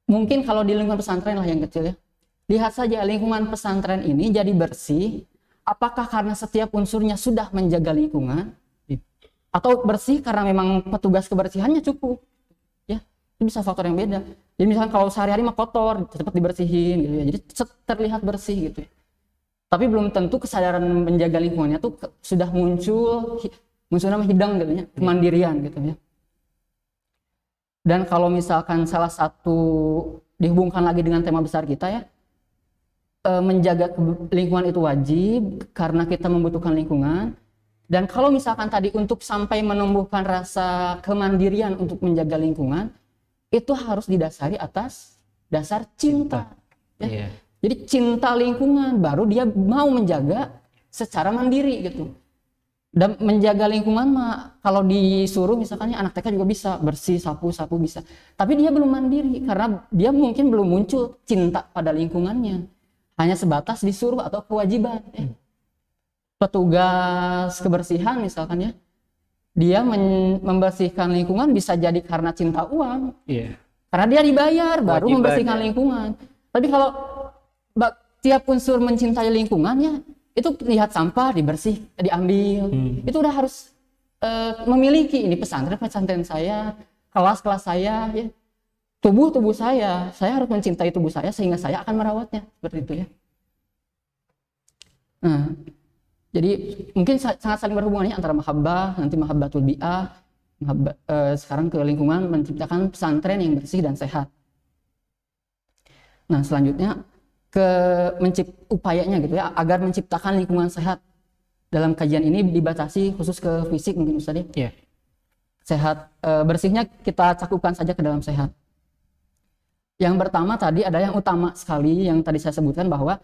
J: Mungkin kalau di lingkungan pesantren lah yang kecil ya. Lihat saja lingkungan pesantren ini jadi bersih. Apakah karena setiap unsurnya sudah menjaga lingkungan? Atau bersih karena memang petugas kebersihannya cukup, ya itu bisa faktor yang beda. Jadi misalkan kalau sehari-hari mah kotor, cepat dibersihin gitu ya, jadi terlihat bersih gitu. Ya. Tapi belum tentu kesadaran menjaga lingkungannya tuh sudah muncul nama hidang gitu ya, kemandirian gitu ya. Dan kalau misalkan salah satu dihubungkan lagi dengan tema besar kita ya, menjaga lingkungan itu wajib karena kita membutuhkan lingkungan. Dan kalau misalkan tadi untuk sampai menumbuhkan rasa kemandirian untuk menjaga lingkungan, itu harus didasari atas dasar cinta. Ya. Jadi cinta lingkungan, baru dia mau menjaga secara mandiri gitu. Dan menjaga lingkungan mah kalau disuruh misalkan anak TK juga bisa bersih, sapu bisa. Tapi dia belum mandiri karena dia mungkin belum muncul cinta pada lingkungannya. Hanya sebatas disuruh atau kewajiban. Petugas kebersihan misalkan ya, dia membersihkan lingkungan bisa jadi karena cinta uang, karena dia dibayar baru membersihkan lingkungan. Tapi kalau tiap unsur mencintai lingkungannya, itu lihat sampah diambil, itu udah harus memiliki ini pesantren saya, kelas saya, ya. tubuh saya harus mencintai tubuh saya sehingga saya akan merawatnya seperti itu ya. Nah. Jadi mungkin sangat saling berhubungannya antara mahabbah, nanti mahabbatul bi'ah, sekarang ke lingkungan menciptakan pesantren yang bersih dan sehat. Nah selanjutnya upayanya gitu ya, agar menciptakan lingkungan sehat. Dalam kajian ini dibatasi khusus ke fisik mungkin Ustaz ya. Sehat, bersihnya kita cakupkan saja ke dalam sehat. Yang pertama tadi ada yang utama sekali yang tadi saya sebutkan bahwa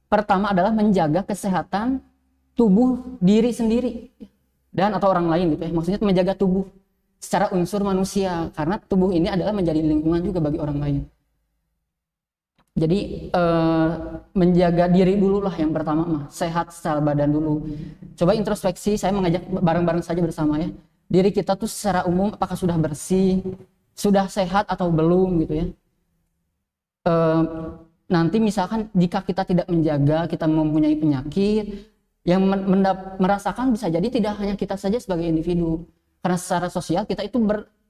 J: pertama adalah menjaga kesehatan tubuh diri sendiri dan atau orang lain gitu ya. Maksudnya menjaga tubuh secara unsur manusia karena tubuh ini adalah menjadi lingkungan juga bagi orang lain. Jadi menjaga diri dulu lah yang pertama mah, sehat secara badan dulu. Coba introspeksi, saya mengajak bareng-bareng saja bersama ya. Diri kita tuh secara umum apakah sudah bersih, sudah sehat atau belum gitu ya. Nanti misalkan jika kita tidak menjaga, kita mempunyai penyakit yang merasakan bisa jadi tidak hanya kita saja sebagai individu, karena secara sosial kita itu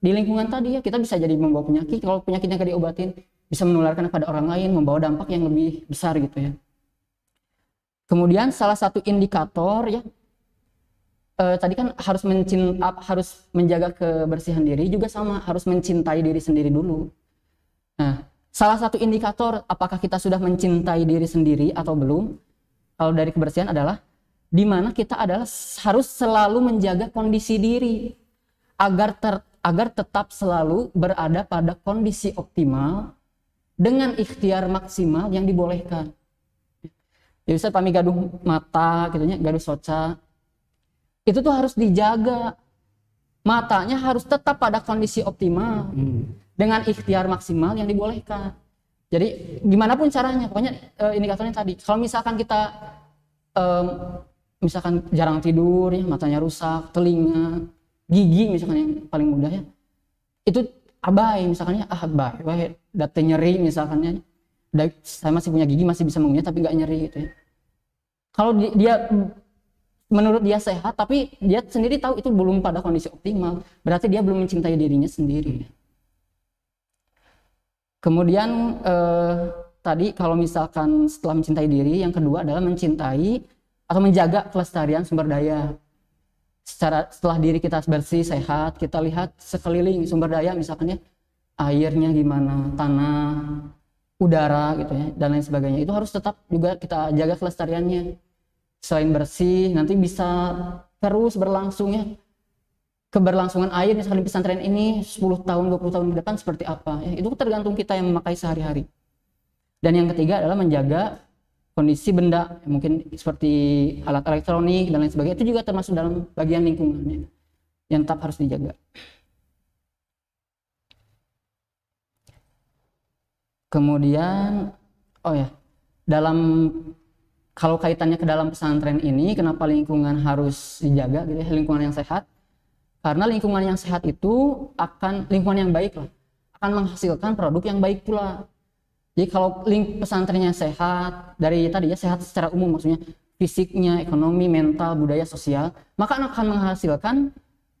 J: di lingkungan tadi ya, kita bisa jadi membawa penyakit. Kalau penyakitnya gak diobatin bisa menularkan kepada orang lain, membawa dampak yang lebih besar gitu ya. Kemudian salah satu indikator ya, tadi kan harus menjaga kebersihan diri, juga sama harus mencintai diri sendiri dulu. Nah salah satu indikator apakah kita sudah mencintai diri sendiri atau belum, kalau dari kebersihan adalah di mana kita harus selalu menjaga kondisi diri agar tetap selalu berada pada kondisi optimal dengan ikhtiar maksimal yang dibolehkan. Jadi Ustaz pami gaduh mata gitu nya, gaduh soca. Itu tuh harus dijaga. Matanya harus tetap pada kondisi optimal dengan ikhtiar maksimal yang dibolehkan. Jadi gimana pun caranya, pokoknya indikatornya tadi. Kalau misalkan kita misalkan jarang tidur ya, matanya rusak, telinga, gigi misalkan yang paling mudah ya, itu abai misalkan ya, abai data nyeri misalkan ya, saya masih punya gigi, masih bisa mengunyah tapi nggak nyeri gitu ya. Kalau dia menurut dia sehat tapi dia sendiri tahu itu belum pada kondisi optimal, berarti dia belum mencintai dirinya sendiri. Kemudian tadi kalau misalkan setelah mencintai diri, yang kedua adalah mencintai atau menjaga kelestarian sumber daya. setelah diri kita bersih, sehat, kita lihat sekeliling sumber daya, misalkan ya, airnya gimana, tanah, udara gitu ya, dan lain sebagainya. Itu harus tetap juga kita jaga kelestariannya. Selain bersih, nanti bisa terus berlangsung ya. Keberlangsungan air misalkan di pesantren ini 10 tahun, 20 tahun ke depan seperti apa ya, itu tergantung kita yang memakai sehari-hari. Dan yang ketiga adalah menjaga kondisi benda, mungkin seperti alat elektronik dan lain sebagainya, itu juga termasuk dalam bagian lingkungannya yang tetap harus dijaga. Kemudian, kalau kaitannya ke dalam pesantren ini, kenapa lingkungan harus dijaga gitu ya, lingkungan yang sehat? Karena lingkungan yang sehat itu lingkungan yang baik lah, akan menghasilkan produk yang baik pula. Jadi kalau pesantrennya sehat, dari tadi ya sehat secara umum, maksudnya fisiknya, ekonomi, mental, budaya, sosial, maka akan menghasilkan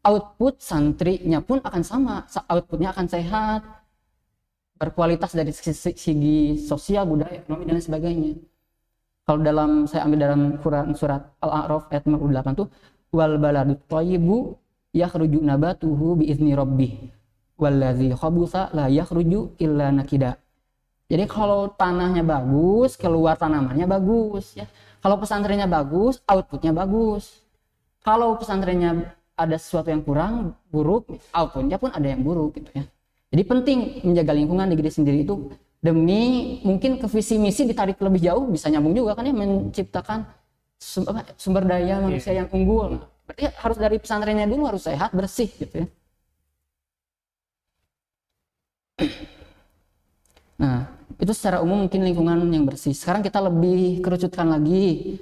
J: output santrinya pun akan sama, outputnya akan sehat, berkualitas dari segi sosial, budaya, ekonomi, dan lain sebagainya. Kalau saya ambil dalam Quran surat Al-A'raf ayat 58 tuh, wal baladut thayyibu yakhruju nabatuhu biizni rabbih wallazi khabutha la yakhruju illa nakida. Jadi kalau tanahnya bagus, keluar tanamannya bagus ya. Kalau pesantrennya bagus, outputnya bagus. Kalau pesantrennya ada sesuatu yang kurang, buruk, outputnya pun ada yang buruk gitu ya. Jadi penting menjaga lingkungan di diri sendiri itu demi mungkin ke visi misi ditarik lebih jauh, bisa nyambung juga kan ya, menciptakan sumber daya manusia yang unggul. Berarti harus dari pesantrennya dulu harus sehat, bersih gitu ya. Nah, itu secara umum mungkin lingkungan yang bersih. Sekarang kita lebih kerucutkan lagi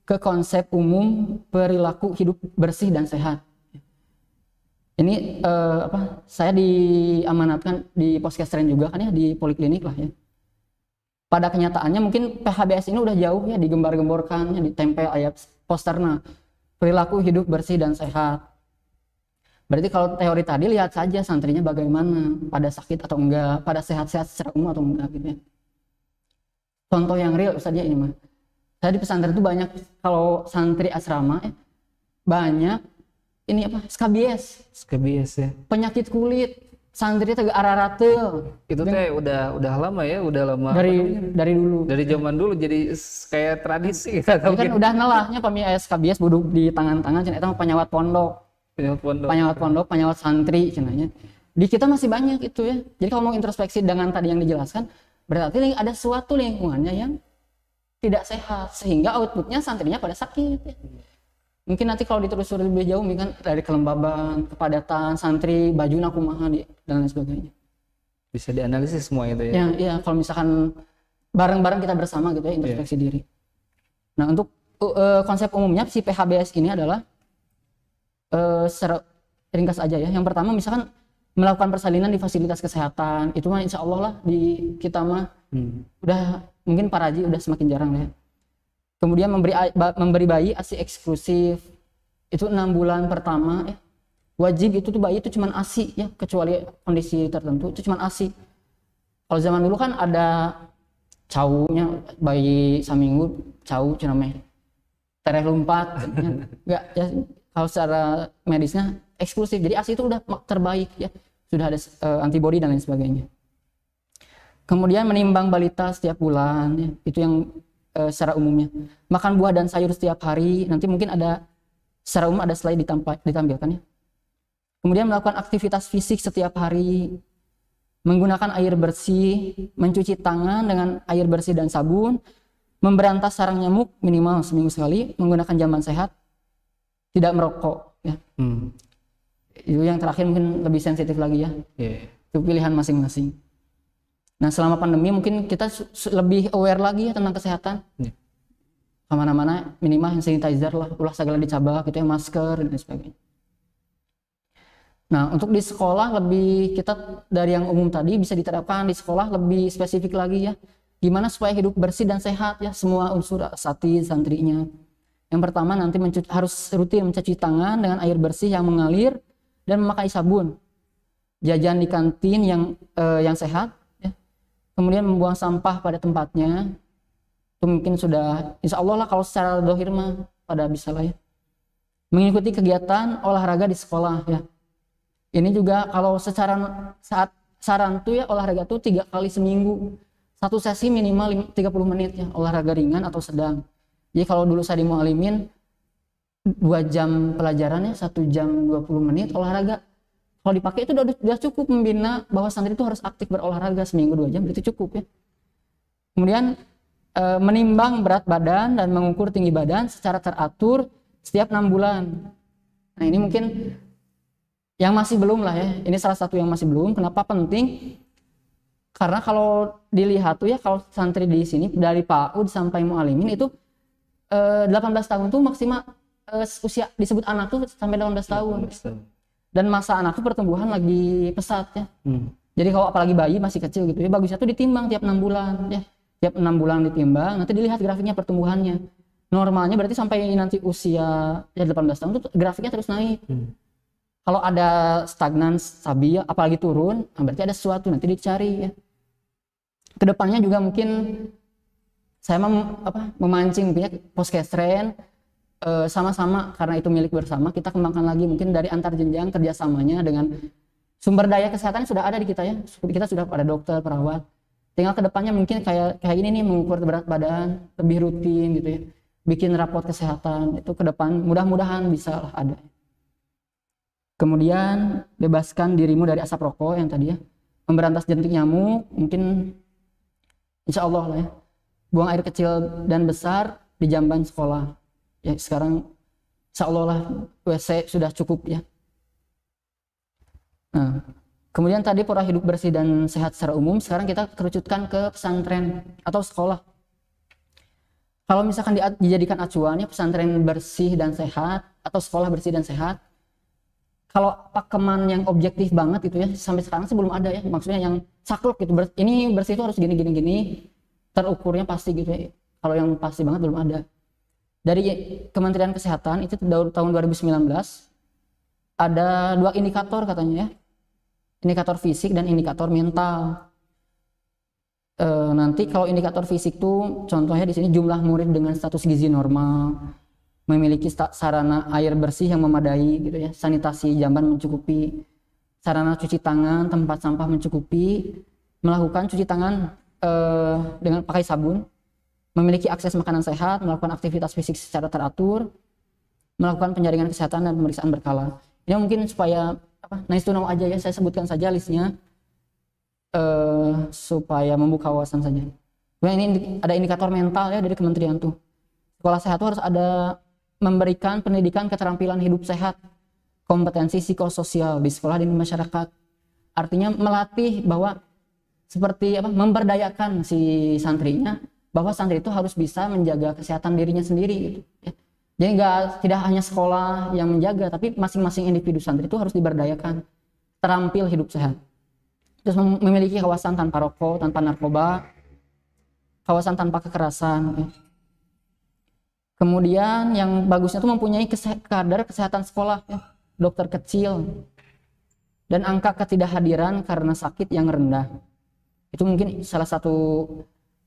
J: ke konsep umum perilaku hidup bersih dan sehat. Ini saya diamanatkan di Poskestren juga kan ya, di poliklinik lah ya. Pada kenyataannya mungkin PHBS ini udah jauh ya, digembar-gemborkan, ya, ditempel ayat posterna. Perilaku hidup bersih dan sehat. Berarti kalau teori tadi lihat saja santrinya bagaimana, pada sakit atau enggak, pada sehat-sehat secara umum atau enggak gitu ya. Contoh yang real saja ini mah. Saya di pesantren itu banyak, kalau santri asrama banyak ini skabies ya. Penyakit kulit, santri teh ararateul.
I: Itu teh udah lama ya, udah lama.
J: Dari dulu.
I: Dari zaman dulu jadi kayak tradisi
J: kan udah ngelahnya pemilik skabies buduk di tangan-tangan cenah eta mah penyawat pondok. Penyawat santri cenahnya. Di kita masih banyak itu ya. Jadi kalau mau introspeksi dengan tadi yang dijelaskan, berarti ada suatu lingkungannya yang tidak sehat sehingga outputnya santrinya pada sakit ya. Mungkin nanti kalau ditelusuri lebih jauh, mungkin dari kelembaban, kepadatan santri, baju kumaha dan lain sebagainya.
I: Bisa dianalisis semua itu ya?
J: Iya, kalau misalkan bareng-bareng kita bersama gitu ya, introspeksi diri. Nah, untuk konsep umumnya si PHBS ini adalah secara ringkas aja ya. Yang pertama misalkan melakukan persalinan di fasilitas kesehatan, itu mah insya Allah lah di kita mah udah mungkin para haji udah semakin jarang ya. Kemudian memberi bayi ASI eksklusif itu 6 bulan pertama ya. Wajib itu tuh bayi itu cuman ASI ya, kecuali kondisi tertentu itu cuman ASI. Kalau zaman dulu kan ada caunya, bayi saminggu cau cenah tereh lompat enggak ya, kalau secara medisnya eksklusif. Jadi ASI itu udah terbaik ya, sudah ada antibodi dan lain sebagainya. Kemudian menimbang balita setiap bulan ya, itu yang secara umumnya. Makan buah dan sayur setiap hari, nanti mungkin ada secara umum ada slide ditampilkan ya. Kemudian melakukan aktivitas fisik setiap hari, menggunakan air bersih, mencuci tangan dengan air bersih dan sabun, memberantas sarang nyamuk minimal seminggu sekali, menggunakan jamban sehat, tidak merokok ya. Itu yang terakhir mungkin lebih sensitif lagi ya. Itu pilihan masing-masing. Nah, selama pandemi mungkin kita lebih aware lagi ya tentang kesehatan. Kemana-mana minimal hand sanitizer lah, ulah segala dicabak gitu ya, masker dan sebagainya. Nah, untuk di sekolah lebih kita dari yang umum tadi bisa diterapkan di sekolah lebih spesifik lagi ya. Gimana supaya hidup bersih dan sehat ya semua unsur santrinya. Yang pertama nanti harus rutin mencuci tangan dengan air bersih yang mengalir dan memakai sabun. Jajan di kantin yang sehat. Kemudian membuang sampah pada tempatnya, itu mungkin sudah insya Allah lah kalau secara dohir mah pada bisa lah ya. mengikuti kegiatan olahraga di sekolah ya. Ini juga kalau secara saran tuh ya olahraga tuh 3 kali seminggu. Satu sesi minimal 30 menit ya, olahraga ringan atau sedang. Jadi kalau dulu saya di Mualimin 2 jam pelajaran ya, 1 jam 20 menit olahraga. Kalau dipakai itu udah cukup membina bahwa santri itu harus aktif berolahraga seminggu 2 jam, itu cukup ya. Kemudian menimbang berat badan dan mengukur tinggi badan secara teratur setiap 6 bulan. Nah ini mungkin yang masih belum lah ya, ini salah satu yang masih belum. Kenapa penting? Karena kalau dilihat tuh ya, kalau santri di sini dari PAUD sampai Mualimin itu 18 tahun tuh maksimal usia disebut anak tuh sampai 18 tahun. Dan masa anak tuh pertumbuhan lagi pesat ya. Jadi kalau apalagi bayi masih kecil gitu ya, bagusnya tuh ditimbang tiap 6 bulan ya. Tiap 6 bulan ditimbang, nanti dilihat grafiknya pertumbuhannya. Normalnya berarti sampai nanti usia ya 18 tahun tuh grafiknya terus naik. Kalau ada stagnan, stabil, apalagi turun, berarti ada sesuatu, nanti dicari ya. Kedepannya juga mungkin saya memancing mungkin ya, Poskesren sama-sama karena itu milik bersama, kita kembangkan lagi mungkin dari antar jenjang kerjasamanya dengan sumber daya kesehatan sudah ada di kita ya. Kita sudah ada dokter, perawat. Tinggal kedepannya mungkin kayak ini nih, mengukur berat badan lebih rutin gitu ya. Bikin raport kesehatan itu ke depan mudah-mudahan bisa lah ada. Kemudian bebaskan dirimu dari asap rokok yang tadi ya, memberantas jentik nyamuk, mungkin insya Allah lah ya. Buang air kecil dan besar di jamban sekolah. Ya sekarang insya Allah lah WC sudah cukup ya. Nah, kemudian tadi pola hidup bersih dan sehat secara umum, sekarang kita kerucutkan ke pesantren atau sekolah. Kalau misalkan dijadikan acuan ya, pesantren bersih dan sehat atau sekolah bersih dan sehat, kalau pakeman yang objektif banget gitu ya, sampai sekarang sih belum ada ya, maksudnya yang saklek gitu, ini bersih itu harus gini, terukurnya pasti gitu ya. Kalau yang pasti banget belum ada. Dari Kementerian Kesehatan itu tahun 2019 ada 2 indikator katanya ya, indikator fisik dan indikator mental. Nanti kalau indikator fisik tuh contohnya di sini jumlah murid dengan status gizi normal, memiliki sarana air bersih yang memadai gitu ya, sanitasi jamban mencukupi, sarana cuci tangan, tempat sampah mencukupi, melakukan cuci tangan dengan pakai sabun, memiliki akses makanan sehat, melakukan aktivitas fisik secara teratur, melakukan penjaringan kesehatan dan pemeriksaan berkala. Ini mungkin supaya nice to know aja ya, saya sebutkan saja listnya supaya membuka wawasan saja. Nah, ini ada indikator mental ya dari kementerian tuh. Sekolah sehat tuh harus ada memberikan pendidikan keterampilan hidup sehat, kompetensi psikososial di sekolah dan di masyarakat. Artinya melatih bahwa seperti memberdayakan si santrinya bahwa santri itu harus bisa menjaga kesehatan dirinya sendiri gitu ya. Jadi tidak hanya sekolah yang menjaga, tapi masing-masing individu santri itu harus diberdayakan terampil hidup sehat. Terus memiliki kawasan tanpa rokok, tanpa narkoba, kawasan tanpa kekerasan ya. Kemudian yang bagusnya itu mempunyai kadar kesehatan sekolah ya, dokter kecil, dan angka ketidakhadiran karena sakit yang rendah. Itu mungkin salah satu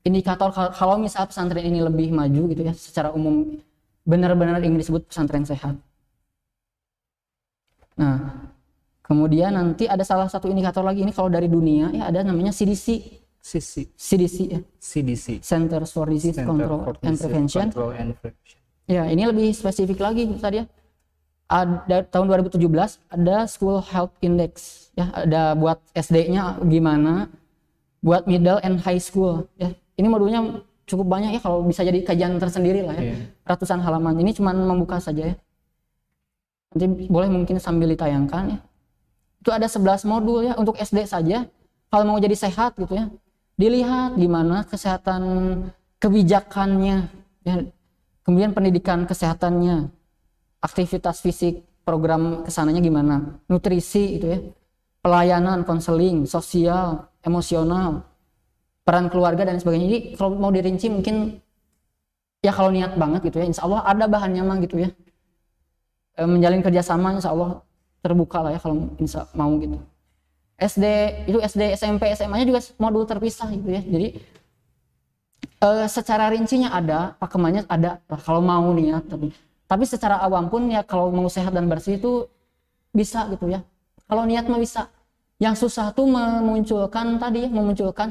J: indikator kalau misal pesantren ini lebih maju gitu ya, secara umum benar-benar ingin disebut pesantren sehat. Nah, kemudian nanti ada salah satu indikator lagi, ini kalau dari dunia ya ada namanya CDC ya.
I: CDC.
J: Centers for Disease Control and Prevention. Ya, ini lebih spesifik lagi tadi ya. Ada tahun 2017 ada School Health Index ya, ada buat SD-nya gimana, buat middle and high school ya. Ini modulnya cukup banyak ya, kalau bisa jadi kajian tersendiri lah ya. Ratusan halaman. Ini cuma membuka saja ya. Nanti boleh mungkin sambil ditayangkan ya. Itu ada 11 modul ya untuk SD saja. Kalau mau jadi sehat gitu ya, dilihat gimana kesehatan kebijakannya ya. Kemudian pendidikan kesehatannya, aktivitas fisik, program kesananya gimana, nutrisi itu ya, pelayanan, konseling, sosial, emosional, peran keluarga dan sebagainya. Jadi kalau mau dirinci mungkin ya kalau niat banget gitu ya, insya Allah ada bahannya mah gitu ya. Menjalin kerjasama insya Allah terbuka lah ya kalau insya mau gitu. SD itu SD, SMP, SMA-nya juga modul terpisah gitu ya. Jadi secara rincinya ada, pakemannya ada kalau mau niat, Tapi secara awam pun ya kalau mau sehat dan bersih itu bisa gitu ya. Kalau niat mah bisa. Yang susah tuh memunculkan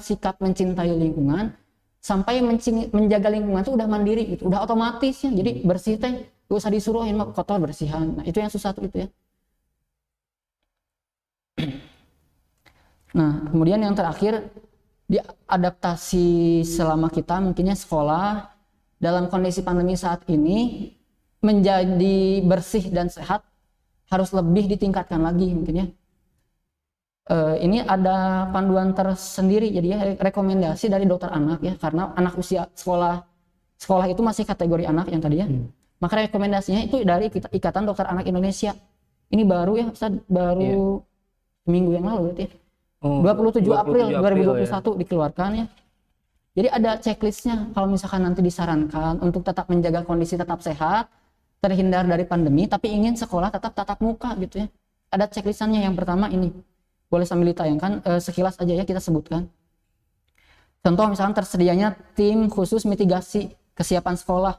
J: sikap mencintai lingkungan sampai menjaga lingkungan tuh udah mandiri gitu, udah otomatis ya. Jadi bersih teh gak usah disuruhin mah kotor bersihan. Nah, itu yang susah tuh itu ya. Nah, kemudian yang terakhir diadaptasi selama kita mungkinnya sekolah dalam kondisi pandemi saat ini menjadi bersih dan sehat harus lebih ditingkatkan lagi mungkin ya. Ini ada panduan tersendiri jadi ya, rekomendasi dari dokter anak ya, karena anak usia sekolah itu masih kategori anak yang tadi ya. Maka rekomendasinya itu dari Ikatan Dokter Anak Indonesia. Ini baru ya, Ustaz, baru minggu yang lalu berarti ya. 27 April 2021 ya. Dikeluarkan ya. Jadi ada checklistnya kalau misalkan nanti disarankan untuk tetap menjaga kondisi tetap sehat, terhindar dari pandemi, tapi ingin sekolah tetap tatap muka gitu ya. Ada checklistannya. Yang pertama ini, boleh sambil ditayangkan sekilas aja ya kita sebutkan. Contoh misalkan tersedianya tim khusus mitigasi kesiapan sekolah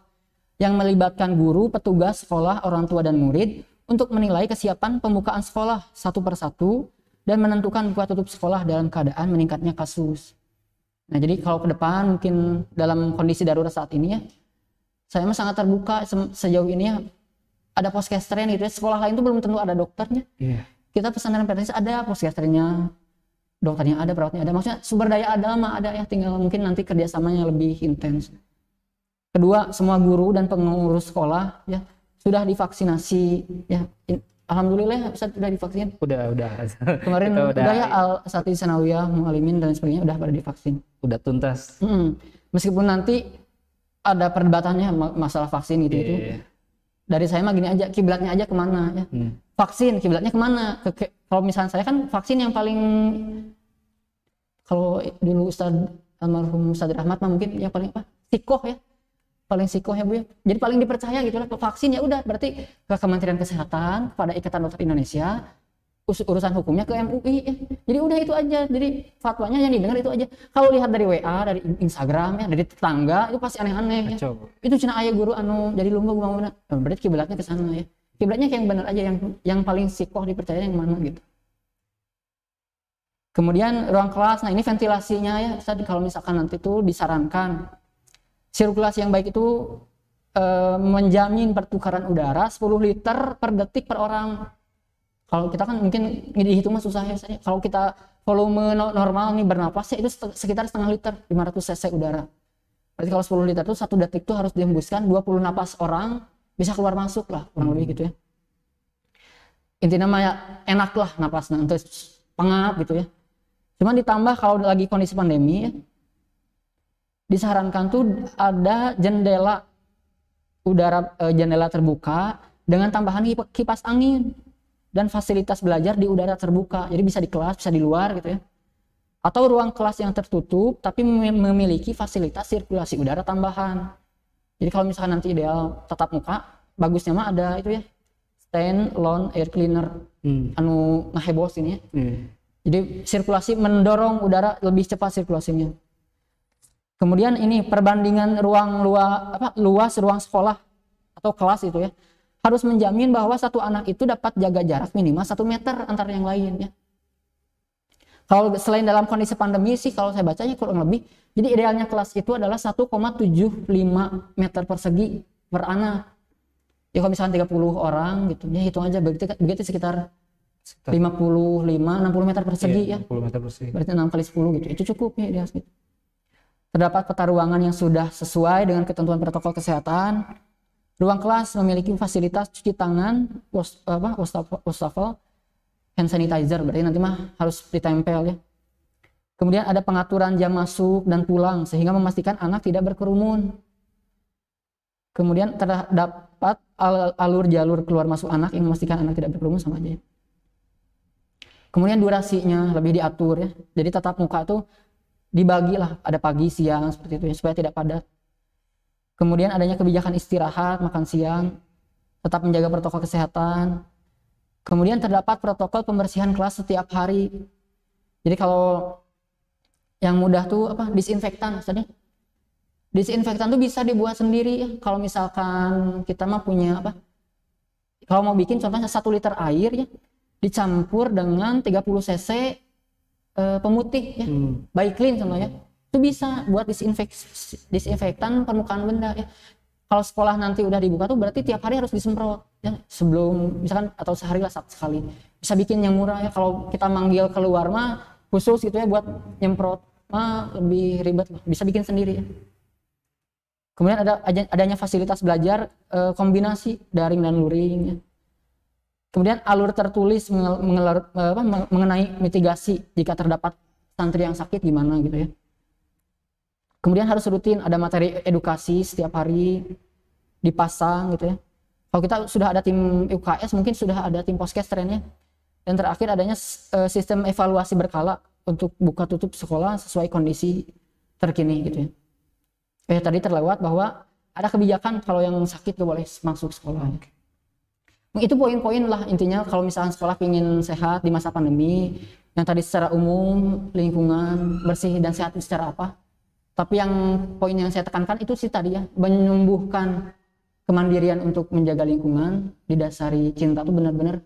J: yang melibatkan guru, petugas sekolah, orang tua dan murid untuk menilai kesiapan pembukaan sekolah satu persatu dan menentukan buka tutup sekolah dalam keadaan meningkatnya kasus. Nah, jadi kalau ke depan mungkin dalam kondisi darurat saat ini ya, saya mah sangat terbuka sejauh ini ya. Ada poskesternya gitu ya. Sekolah lain itu belum tentu ada dokternya. Kita pesantren PTS ada poskesternya, dokternya ada, perawatnya ada. Maksudnya sumber daya ada mah ada ya, tinggal mungkin nanti kerjasamanya lebih intens. Kedua, semua guru dan pengurus sekolah ya sudah divaksinasi ya. Alhamdulillah sudah divaksin.
I: Udah.
J: Kemarin udah ya Al-Asatidz Tsanawiyah, Muallimin dan sebagainya udah pada divaksin. Udah
I: tuntas.
J: Meskipun nanti ada perdebatannya masalah vaksin gitu itu. Dari saya mah gini aja, kiblatnya aja kemana ya? Vaksin kiblatnya kemana? Kalau misalnya saya kan vaksin yang paling, kalau dulu almarhum Ustadz Rahmat mah mungkin yang paling apa? Sikoh ya. Paling sikoh ya Bu ya. Jadi paling dipercaya gitu lah, vaksin ya udah berarti ke Kementerian Kesehatan, kepada Ikatan Dokter Indonesia, urusan hukumnya ke MUI ya. Jadi udah itu aja. Jadi fatwanya yang didengar itu aja. Kalau lihat dari WA, dari Instagram ya, dari tetangga itu pasti aneh-aneh ya. Itu cina aya guru anu jadi lumba gua mana. Berarti kiblatnya ke sana ya. Kiblatnya yang benar aja, yang paling sikoh dipercaya yang mana gitu. Kemudian ruang kelas, nah ini ventilasinya ya. Kalau misalkan nanti tuh disarankan sirkulasi yang baik itu menjamin pertukaran udara 10 liter per detik per orang. Kalau kita kan mungkin dihitung mah susah ya. Kalau kita volume normal nih bernapas ya itu sekitar setengah liter, 500 cc udara. Berarti kalau 10 liter itu 1 detik itu harus dihembuskan 20 napas orang bisa keluar masuk lah kurang lebih gitu ya. Intinya mah ya enak lah napasnya, untuk pengap gitu ya. Cuman ditambah kalau lagi kondisi pandemi ya, disarankan tuh ada jendela udara, jendela terbuka dengan tambahan kipas angin dan fasilitas belajar di udara terbuka. Jadi bisa di kelas, bisa di luar gitu ya. Atau ruang kelas yang tertutup tapi memiliki fasilitas sirkulasi udara tambahan. Jadi kalau misalkan nanti ideal tatap muka, bagusnya mah ada itu ya, stand alone air cleaner, anu ngehebos ini ya. Jadi sirkulasi mendorong udara lebih cepat sirkulasinya. Kemudian ini perbandingan luas ruang sekolah atau kelas itu ya, harus menjamin bahwa satu anak itu dapat jaga jarak minimal 1 meter antara yang lain ya. Kalau selain dalam kondisi pandemi sih kalau saya bacanya kurang lebih, jadi idealnya kelas itu adalah 1,75 meter persegi per anak. Ya kalau misalkan 30 orang gitu ya, hitung aja begitu sekitar 55-60 meter persegi ya. 60 meter persegi. Berarti 6 kali 10 gitu. Itu cukup ya ideal gitu. Terdapat peta ruangan yang sudah sesuai dengan ketentuan protokol kesehatan. Ruang kelas memiliki fasilitas cuci tangan, wastafel, hand sanitizer, berarti nanti mah harus ditempel ya. Kemudian ada pengaturan jam masuk dan pulang sehingga memastikan anak tidak berkerumun. Kemudian terdapat alur jalur keluar masuk anak yang memastikan anak tidak berkerumun sama aja. Kemudian durasinya lebih diatur ya. Jadi tatap muka itu dibagi lah, ada pagi, siang seperti itu ya, supaya tidak padat. Kemudian adanya kebijakan istirahat, makan siang, tetap menjaga protokol kesehatan. Kemudian terdapat protokol pembersihan kelas setiap hari. Jadi kalau yang mudah tuh disinfektan tadi. Disinfektan tuh bisa dibuat sendiri ya. Kalau misalkan kita mah punya apa? Kalau mau bikin contohnya 1 liter air ya, dicampur dengan 30 cc pemutih ya. Baiklin contohnya. Itu bisa buat disinfektan permukaan benda ya. Kalau sekolah nanti udah dibuka tuh berarti tiap hari harus disemprot ya. Sebelum misalkan atau sehari lah sekali. Bisa bikin yang murah ya. Kalau kita manggil keluar mah khusus gitu ya buat nyemprot mah lebih ribet lah. Bisa bikin sendiri ya. Kemudian adanya fasilitas belajar kombinasi daring dan luring ya. Kemudian alur tertulis mengenai mitigasi jika terdapat santri yang sakit gimana gitu ya. Kemudian harus rutin ada materi edukasi setiap hari dipasang gitu ya. Kalau kita sudah ada tim UKS mungkin sudah ada tim poskesternya. Dan terakhir adanya sistem evaluasi berkala untuk buka tutup sekolah sesuai kondisi terkini gitu ya. Tadi terlewat bahwa ada kebijakan kalau yang sakit gak boleh masuk sekolah. Itu poin-poin lah intinya kalau misalnya sekolah ingin sehat di masa pandemi. Yang tadi secara umum, lingkungan, bersih dan sehat secara apa. Tapi yang poin yang saya tekankan itu sih tadi ya, menumbuhkan kemandirian untuk menjaga lingkungan, didasari cinta tuh benar-benar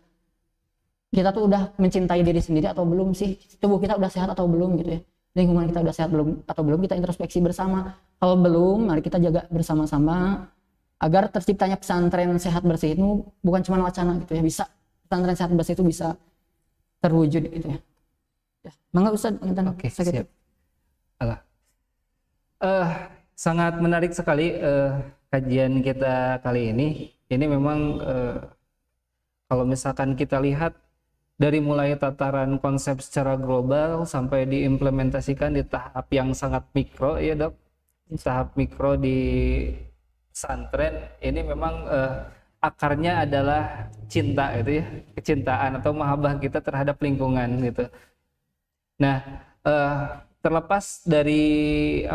J: kita tuh udah mencintai diri sendiri atau belum sih, tubuh kita udah sehat atau belum gitu ya. Lingkungan kita udah sehat belum atau belum, kita introspeksi bersama. Kalau belum, mari kita jaga bersama-sama agar terciptanya pesantren sehat bersih itu bukan cuma wacana gitu ya, bisa pesantren sehat bersih itu bisa terwujud gitu ya. Mangga Ustaz,
I: Oke, siap. Sangat menarik sekali kajian kita kali ini. Ini memang kalau misalkan kita lihat dari mulai tataran konsep secara global sampai diimplementasikan di tahap yang sangat mikro ya Dok, tahap mikro di pesantren ini memang akarnya adalah cinta itu ya, kecintaan atau mahabbah kita terhadap lingkungan gitu. Nah terlepas dari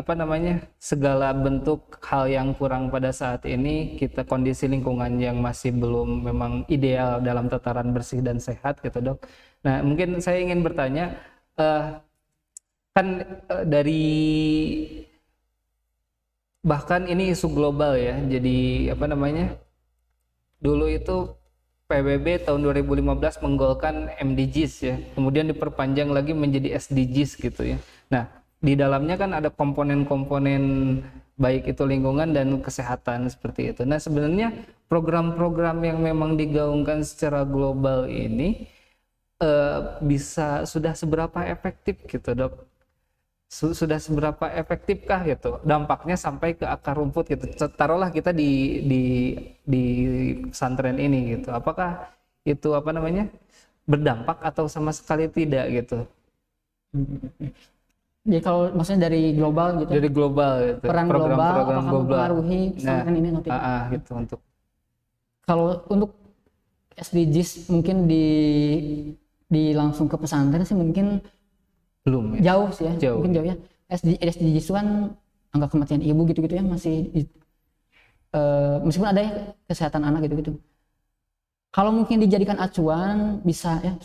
I: segala bentuk hal yang kurang pada saat ini, kita kondisi lingkungan yang masih belum memang ideal dalam tataran bersih dan sehat gitu Dok. Nah mungkin saya ingin bertanya, dari bahkan ini isu global ya, jadi dulu itu PBB tahun 2015 menggolkan MDGs ya, kemudian diperpanjang lagi menjadi SDGs gitu ya. Nah, di dalamnya kan ada komponen-komponen baik itu lingkungan dan kesehatan seperti itu. Nah, sebenarnya program-program yang memang digaungkan secara global ini sudah seberapa efektif gitu Dok? Sudah seberapa efektifkah gitu dampaknya sampai ke akar rumput gitu. Taruhlah kita di pesantren ini gitu, apakah itu berdampak atau sama sekali tidak gitu?
J: Jadi kalau maksudnya dari global gitu,
I: dari global gitu,
J: peran
I: program
J: global apakah
I: global
J: mempengaruhi pesantren ini nanti?
I: Gitu untuk
J: kalau untuk SDGs mungkin di langsung ke pesantren sih mungkin
I: belum ya?
J: Jauh sih ya, mungkin jauh ya. SDGs itu kan angka kematian ibu gitu-gitu ya masih meskipun ada ya kesehatan anak gitu-gitu. Kalau mungkin dijadikan acuan bisa ya.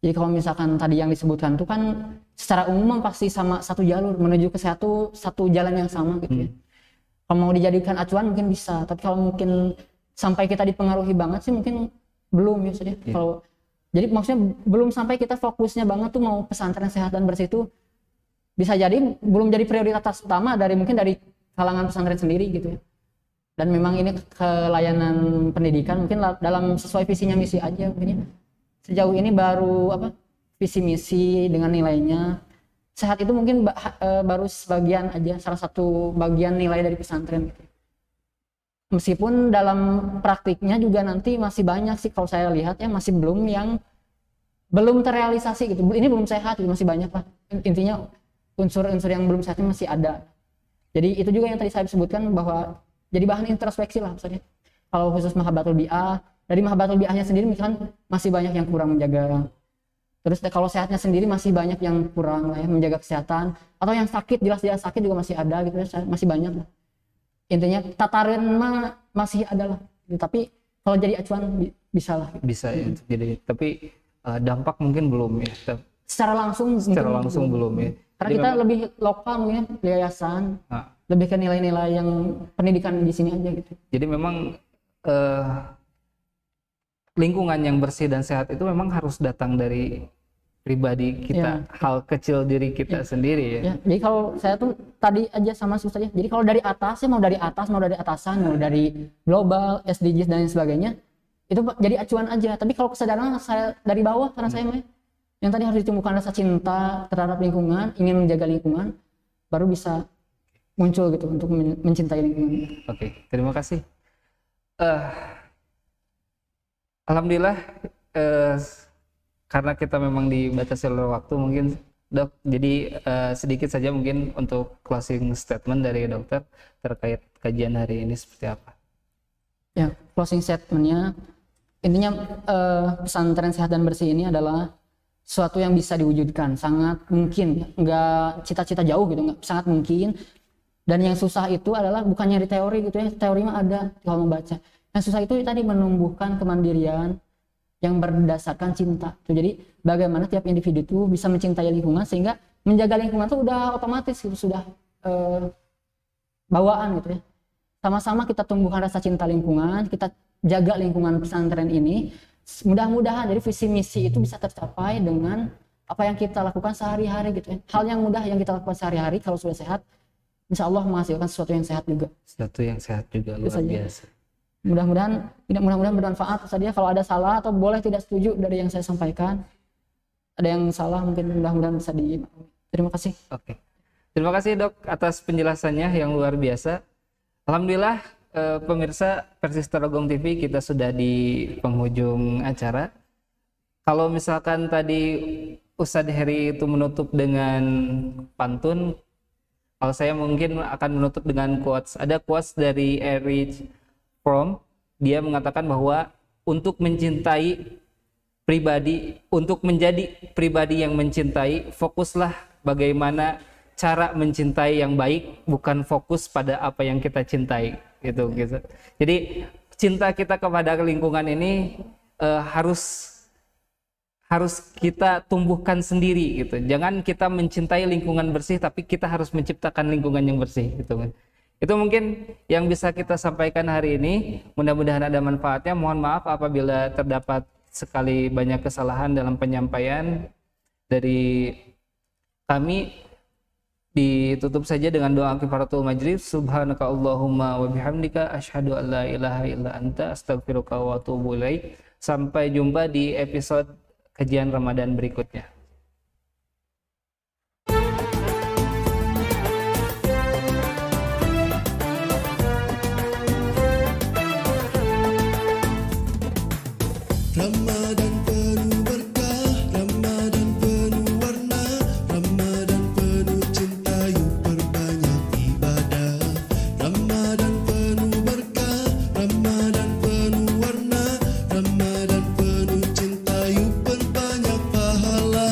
J: Jadi kalau misalkan tadi yang disebutkan itu kan secara umum pasti sama satu jalur menuju ke satu jalan yang sama gitu ya. Kalau mau dijadikan acuan mungkin bisa, tapi kalau mungkin sampai kita dipengaruhi banget sih mungkin belum ya sudah. Kalau jadi maksudnya belum sampai kita fokusnya banget tuh mau pesantren sehat dan bersih itu bisa jadi belum jadi prioritas utama mungkin dari kalangan pesantren sendiri gitu ya. Dan memang ini kelayanan pendidikan mungkin dalam sesuai visinya misi aja mungkin ya. Sejauh ini baru visi misi dengan nilainya. Sehat itu mungkin baru sebagian aja, salah satu bagian nilai dari pesantren gitu. Meskipun dalam praktiknya juga nanti masih banyak sih kalau saya lihat ya masih belum terrealisasi gitu. Ini belum sehat gitu, masih banyak lah. Intinya unsur-unsur yang belum sehat masih ada. Jadi itu juga yang tadi saya sebutkan bahwa jadi bahan introspeksi lah misalnya. Kalau khusus Mahabbatul Bi'ah, dari Mahabbatul Bi'ahnya sendiri misalkan masih banyak yang kurang menjaga. Terus kalau sehatnya sendiri masih banyak yang kurang lah ya menjaga kesehatan. Atau yang sakit, jelas-jelas sakit juga masih ada gitu ya, masih banyak lah. Intinya tataran mah masih ada lah, tapi kalau jadi acuan bisa lah.
I: Bisa ya, jadi tapi dampak mungkin belum ya.
J: Secara langsung
I: belum ya.
J: Karena
I: Jadi
J: kita
I: memang-
J: lebih lokal mungkin yayasan, lebih ke nilai-nilai yang pendidikan di sini aja gitu.
I: Jadi memang lingkungan yang bersih dan sehat itu memang harus datang dari pribadi kita, hal kecil diri kita sendiri ya.
J: Ya, jadi kalau saya tuh tadi aja sama Sus aja. Jadi kalau dari atas, mau dari atas, mau dari atasan, mau dari global, SDGs dan lain sebagainya, itu jadi acuan aja. Tapi kalau kesadaran saya dari bawah, karena saya yang tadi harus ditumbuhkan rasa cinta terhadap lingkungan, ingin menjaga lingkungan, baru bisa muncul gitu untuk mencintai lingkungan.
I: Oke, terima kasih. Alhamdulillah, karena kita memang dibatasi oleh waktu, mungkin Dok, jadi sedikit saja mungkin untuk closing statement dari dokter terkait kajian hari ini seperti apa?
J: Ya, closing statementnya intinya pesantren sehat dan bersih ini adalah sesuatu yang bisa diwujudkan, sangat mungkin, nggak cita-cita jauh gitu, nggak, sangat mungkin. Dan yang susah itu adalah bukan nyari teori gitu ya, teori mah ada kalau membaca. Yang susah itu tadi menumbuhkan kemandirian yang berdasarkan cinta. Jadi bagaimana tiap individu itu bisa mencintai lingkungan sehingga menjaga lingkungan itu udah otomatis gitu, sudah bawaan gitu ya. Sama-sama kita tumbuhkan rasa cinta lingkungan, kita jaga lingkungan pesantren ini. Mudah-mudahan dari visi misi itu bisa tercapai dengan apa yang kita lakukan sehari-hari gitu ya. Hal yang mudah yang kita lakukan sehari-hari kalau sudah sehat, insya Allah menghasilkan sesuatu yang sehat juga.
I: Sesuatu yang sehat juga, luar biasa.
J: Mudah-mudahan bermanfaat saja. Kalau ada salah atau boleh tidak setuju dari yang saya sampaikan, ada yang salah mungkin mudah-mudahan bisa terima kasih.
I: Oke. Terima kasih Dok atas penjelasannya yang luar biasa. Alhamdulillah pemirsa Persis Tarogong TV, kita sudah di penghujung acara. Kalau misalkan tadi Ustadz Heri itu menutup dengan pantun, kalau saya mungkin akan menutup dengan quotes. Ada quotes dari Erich Fromm, dia mengatakan bahwa untuk mencintai pribadi, untuk menjadi pribadi yang mencintai, fokuslah bagaimana cara mencintai yang baik, bukan fokus pada apa yang kita cintai. Gitu. Jadi cinta kita kepada lingkungan ini harus kita tumbuhkan sendiri gitu. Jangan kita mencintai lingkungan bersih, tapi kita harus menciptakan lingkungan yang bersih gitu. Itu mungkin yang bisa kita sampaikan hari ini. Mudah-mudahan ada manfaatnya. Mohon maaf apabila terdapat sekali banyak kesalahan dalam penyampaian dari kami. Ditutup saja dengan doa kifaratul majlis. Subhanaka Allahumma wa bihamdika asyhadu an la ilaha illa anta astaghfiruka wa atubu ilaik. Sampai jumpa di episode kajian Ramadan berikutnya.
A: Ramadan penuh berkah, Ramadan penuh warna, Ramadan penuh cinta, yuk perbanyak ibadah. Ramadan penuh berkah, Ramadan penuh warna, Ramadan penuh cinta, yuk perbanyak pahala.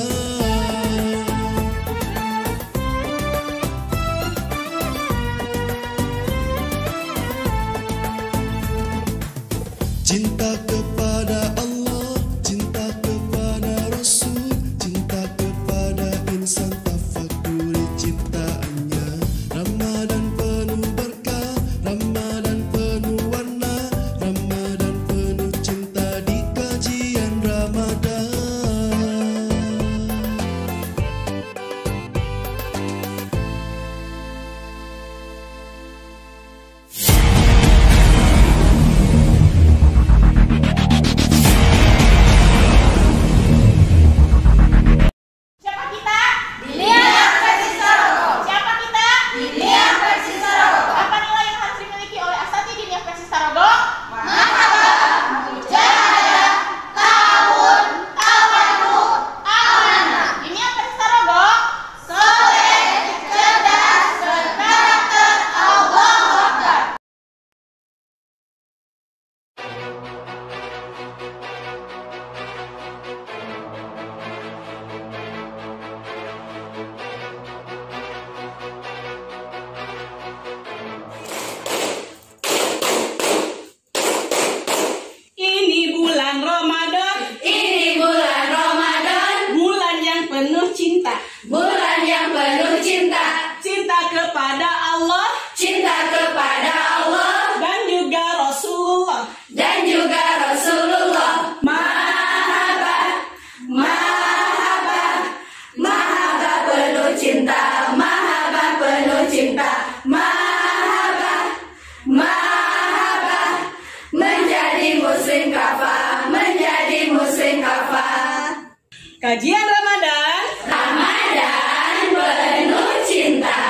A: Cinta kepada Allah, cinta kepada Rasul, cinta kepada insan, tafakuri ciptaannya. Ramadan penuh berkah, Ramadan penuh warna, Ramadan penuh cinta di kajian Ramadan.
E: Siapa kita? Dilihat Persis Tarogong. Siapa kita? Dilihat Persis Tarogong. Apa nilai yang harus dimiliki oleh asatidz di Dilihat Persis Tarogong? Marhaban, mujahadah, ta'awun, tawaddu, amanah. Dilihat Persis Tarogong soleh, cerdas, berkarakter, Allahu Akbar.
F: Ini bulan Ramadan,
E: Ini bulan Ramadan,
F: bulan yang penuh cinta.
E: bulan yang penuh
F: kajian Ramadan.
B: Ramadan penuh cinta.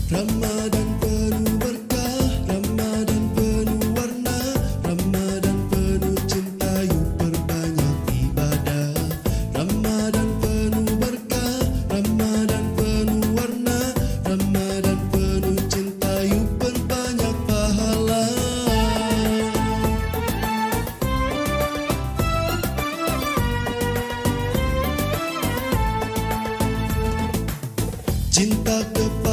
A: Ramadan penuh berkah, Ramadan penuh warna, Ramadan penuh cinta, yuk perbanyak ibadah. Ramadan penuh berkah, Ramadan penuh warna, Ramadan penuh cinta, yuk perbanyak pahala. Cinta kepada